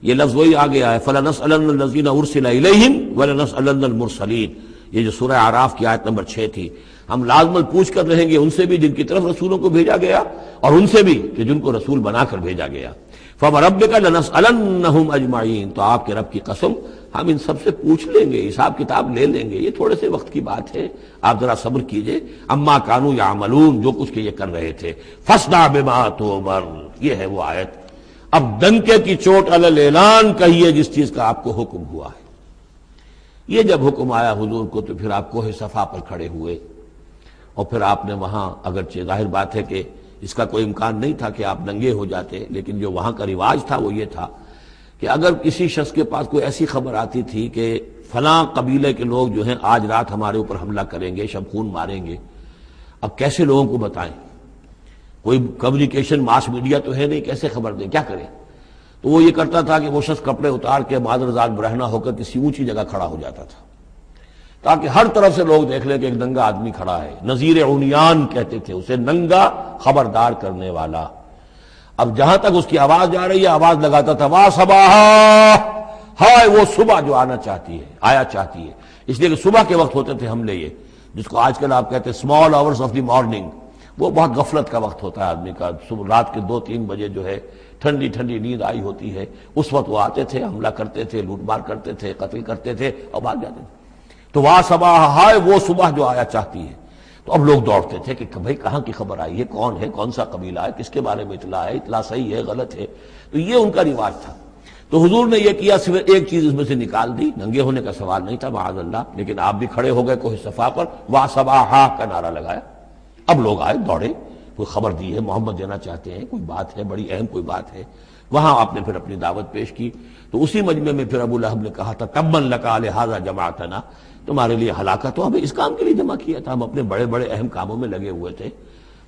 یہ لفظ وہی آ گیا ہے، فَلَنَسْأَلَنَّ الَّذِينَ أُرْسِلَ إِلَيْهِمْ وَلَنَسْأَلَنَّ الْمُرْسَلِينَ، یہ جو سورہ اعراف کی آیت نمبر 6 تھی، ہم لازماً پوچھ کر رہیں گے ان سے بھی جن کی طرف رسولوں کو بھیجا گیا، اور ان سے بھی کہ جن کو رسول بنا کر بھیجا گیا۔ فَوَرَبِّكَ لَنَسْأَلَنَّهُمْ أَجْمَعِينَ، تو آپ کے رب کی قسم ہم ان سب سے پوچھ لیں گے، حساب کتاب لے لیں گے، یہ تھوڑے سے وقت کی بات ہے، آپ ذرا صبر کیجئے۔ اما کانوا یعملون، جو کچھ کہ یہ کر رہے تھے، فاصدع بما تؤمر، یہ ہے وہ آیت۔ اب ڈنکے کی چوٹ علی الاعلان کہیے جس چیز کا آپ کو حکم ہوا ہے۔ یہ جب حکم آیا حضور کو تو پھر آپ کوہ صفا پر کھڑے ہوئے، اور پھر آپ نے وہاں، اگرچہ ظاہر بات ہے کہ اس کا کوئی امکان نہیں تھا کہ آپ ننگے ہو جاتے، لیکن جو وہاں کا رواج تھا وہ یہ تھا کہ اگر کسی شخص کے پاس کوئی ایسی خبر آتی تھی کہ فلاں قبیلے کے لوگ جو ہیں آج رات ہمارے اوپر حملہ کریں گے، شب خون ماریں گے، اب کیسے لوگوں کو بتائیں؟ کوئی کمیونیکیشن ماس میڈیا تو ہے نہیں، کیسے خبر دیں، کیا کریں؟ تو وہ یہ کرتا تھا کہ وہ شخص کپڑے اتار کے معذرزاد برہنہ ہو کر کسی اونچی جگہ کھڑا ہو جاتا تھا، تاکہ ہر طرف سے لوگ دیکھ لیں کہ ایک ننگا آدمی کھڑا ہے۔ نذیر عمیان کہتے تھے اسے، ننگا خبردار کرنے والا۔ اب جہاں تک اس کی آواز جا رہی ہے، آواز لگاتا تھا وا صباحا، ہائے وہ صبح جو آنا چاہتی ہے، آیا چاہتی ہے، اس لیے کہ صبح کے وقت ہوتے تھے حملے، یہ جس کو آج کل آپ کہتے ہیں small hours of the morning, وہ بہت غفلت کا وقت ہوتا ہے آدمی کا، صبح رات کے 2-3 بجے جو ہے ٹھنڈی ٹھنڈی نیند آئی ہوتی ہے، اس وقت وہ آتے تھے، حملہ کرتے تھے، لوٹ مار کرتے تھے، قتل کرتے تھے اور بھاگ جاتے تھے۔ تو وا صباح، ہائے وہ صبح جو آیا چاہتی ہے۔ تو اب لوگ دوڑتے تھے کہ بھائی کہاں کی خبر آئی ہے، کون ہے، کون سا قبیلہ ہے، کس کے بارے میں اطلاع ہے، اطلاع صحیح ہے غلط ہے۔ تو یہ ان کا رواج تھا۔ تو حضور نے یہ کیا، صرف ایک چیز اس میں سے نکال دی، ننگے ہونے کا سوال نہیں تھا معاذ اللہ، لیکن آپ بھی کھڑے ہو گئے کوہ صفا پر، وا صباحا کا نعرہ لگایا۔ اب لوگ آئے، دوڑے، کوئی خبر دی ہے، محمد دینا چاہتے ہیں، کوئی بات ہے، بڑی اہم کوئی بات ہے۔ وہاں آپ نے پھر اپنی دعوت پیش کی۔ تو اسی مجمع میں پھر ابو لہب نے کہا تھا تبا لک لہذا جمعتنا، تمہارے لیے ہلاکت ہو، ہمیں اس کام کے لیے جمع کیا تھا، ہم اپنے بڑے بڑے اہم کاموں میں لگے ہوئے تھے۔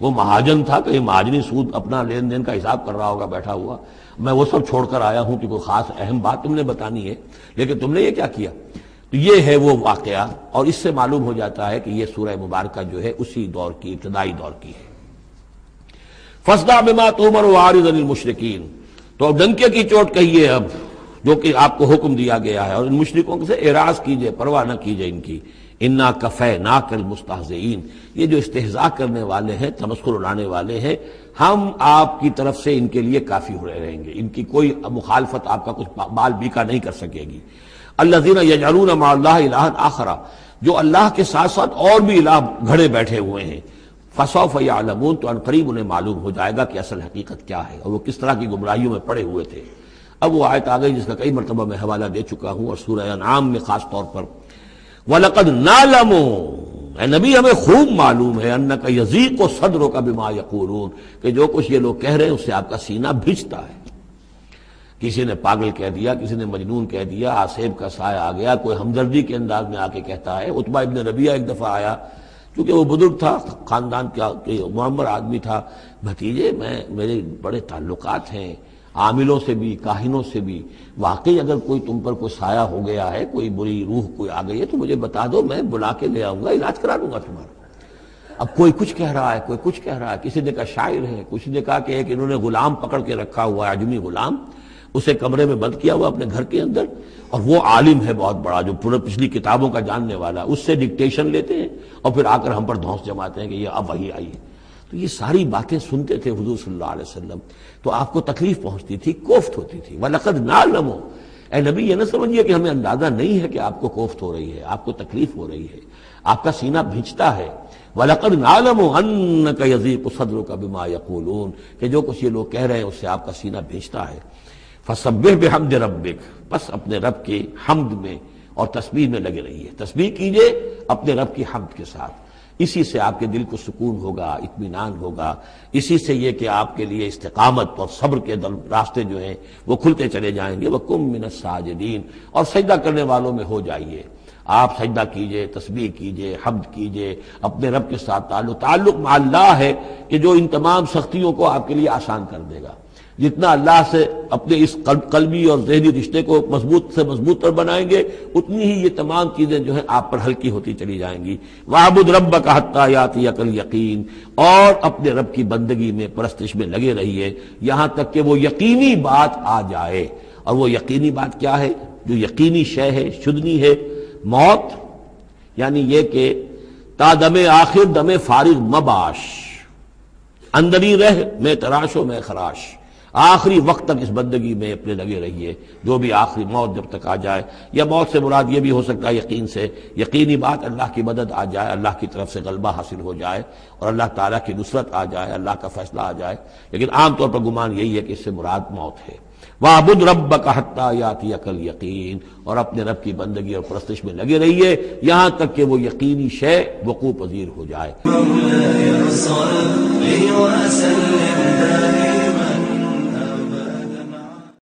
وہ مہاجن تھا، کہیں مہاجنی سود اپنا لین دین کا حساب کر رہا ہوگا بیٹھا ہوا، میں وہ سب چھوڑ کر آیا ہوں کہ کوئی خاص اہم بات تم نے بتانی ہے، لیکن تم نے یہ کیا کیا؟ تو یہ ہے وہ واقعہ، اور اس سے معلوم ہو جاتا ہے کہ یہ سورہ مبارکہ جو ہے اسی دور کی، ابتدائی دور کی ہے۔ فاصدع بما تؤمر واعرض عن المشرکین، تو ڈنکے کی چوٹ کہیے اب جو کہ آپ کو حکم دیا گیا ہے، اور ان مشرکوں سے اعراض کیجئے، پرواہ نہ کیجئے ان کی۔ انا کفیناک المستہزئین، یہ جو استہزاء کرنے والے ہیں، تمسخر اڑانے والے ہیں، ہم آپ کی طرف سے ان کے لیے کافی ہو رہیں گے، ان کی کوئی مخالفت آپ کا کچھ بال بیکا نہیں کر سکے گی۔ الذین یجعلون مع اللہ الہا آخر، جو اللہ کے ساتھ ساتھ اور بھی الہ گھڑے بیٹھے ہوئے ہیں، فسوف یعلمون، تو عنقریب انہیں معلوم ہو جائے گا کہ اصل حقیقت کیا ہے اور وہ کس طرح کی گمراہیوں میں پڑے ہوئے تھے۔ اب وہ آیت آ گئی جس کا کئی مرتبہ میں حوالہ دے چکا ہوں، اور سورہ انعام میں خاص طور پر وَلَقَدْ نَعْلَمُ، اے نبی ہمیں خوب معلوم ہے، اَنَّكَ يَضِيقُ صَدْرُكَ بِمَا يَقُولُونَ، کہ جو کچھ یہ لوگ کہہ رہے ہیں اس سے آپ کا سینہ بھجتا ہے۔ کسی نے پاگل کہہ دیا، کسی نے مجنون کہہ دیا، آسیب کا سایہ آ گیا، کوئی ہمدردی کے انداز میں آ کے کہتا ہے۔ عتبہ ابن ربیعہ ایک دفعہ آیا چونکہ وہ بزرگ تھا، خاندان کا معمر آدمی تھا، بھتیجے میرے بڑے تعلقات ہیں عاملوں سے بھی، کاہنوں سے بھی، واقعی اگر کوئی تم پر کوئی سایہ ہو گیا ہے، کوئی بری روح کوئی آ گئی ہے تو مجھے بتا دو، میں بلا کے لے آؤں گا، علاج کرا دوں گا تمہارا۔ اب کوئی کچھ کہہ رہا ہے، کوئی کچھ کہہ رہا ہے، کسی نے کہا شاعر ہے، کسی نے کہا کہ ایک انہوں نے غلام پکڑ کے رکھا ہوا ہے، عجمی غلام، اسے کمرے میں بند کیا ہوا اپنے گھر کے اندر، اور وہ عالم ہے بہت بڑا جو پورے پچھلی کتابوں کا جاننے والا، اس سے ڈکٹیشن لیتے ہیں اور پھر آ کر ہم پر دھونس جماتے ہیں کہ یہ اب وہی آئی ہے۔ تو یہ ساری باتیں سنتے تھے حضور صلی اللہ علیہ وسلم، تو آپ کو تکلیف پہنچتی تھی، کوفت ہوتی تھی۔ وَلَقَدْ نَعْلَمُ، اے نبی یہ نہ سمجھیے کہ ہمیں اندازہ نہیں ہے کہ آپ کو کوفت ہو رہی ہے، آپ کو تکلیف ہو رہی ہے، آپ کا سینہ بھینچتا ہے۔ وَلَقَدْ نَعْلَمُ أَنَّكَ يَضِيقُ صَدْرُكَ بِمَا يَقُولُونَ، کہ جو کچھ یہ لوگ کہہ رہے ہیں اس سے آپ کا سینہ بھینچتا ہے۔ فَسَبِّحْ بِحَمْدِ رَبِّكَ، بس اپنے رب کے حمد میں اور تسبیح میں لگے رہیے، تسبیح کیجئے اپنے رب کی حمد کے ساتھ، اسی سے آپ کے دل کو سکون ہوگا، اطمینان ہوگا، اسی سے یہ کہ آپ کے لیے استقامت اور صبر کے راستے جو ہیں وہ کھلتے چلے جائیں گے۔ وَقُم مِّنَ الساجدین، اور سجدہ کرنے والوں میں ہو جائیے، آپ سجدہ کیجئے، تسبیح کیجئے، حمد کیجئے، اپنے رب کے ساتھ تعلق مع اللہ ہے کہ جو ان تمام سختیوں کو آپ کے لیے آسان کر دے گا۔ جتنا اللہ سے اپنے اس قلبی اور ذہنی رشتے کو مضبوط سے مضبوط تر بنائیں گے، اتنی ہی یہ تمام چیزیں جو ہیں آپ پر ہلکی ہوتی چلی جائیں گی۔ وَاعْبُدْ رَبَّكَ حَتَّىٰ يَأْتِيَكَ الْيَقِينُ، اور اپنے رب کی بندگی میں پرستش میں لگے رہیے یہاں تک کہ وہ یقینی بات آ جائے۔ اور وہ یقینی بات کیا ہے؟ جو یقینی شے ہے، شدنی ہے، موت، یعنی یہ کہ تا دم آخر دم فارغ مباش، اندری رہ میں تراش و میں خراش، آخری وقت تک اس بندگی میں اپنے لگے رہیے، جو بھی آخری موت جب تک آ جائے، یا موت سے مراد یہ بھی ہو سکتا ہے یقین سے، یقینی بات اللہ کی مدد آ جائے، اللہ کی طرف سے غلبہ حاصل ہو جائے اور اللہ تعالیٰ کی نصرت آ جائے، اللہ کا فیصلہ آ جائے، لیکن عام طور پر گمان یہی ہے کہ اس سے مراد موت ہے۔ وَاعْبُدْ رَبَّكَ حَتَّىٰ يَأْتِيَكَ الْيَقِينُ، اور اپنے رب کی بندگی اور پرستش میں لگے رہیے یہاں تک کہ وہ یقینی شے وقوع پذیر ہو جائے۔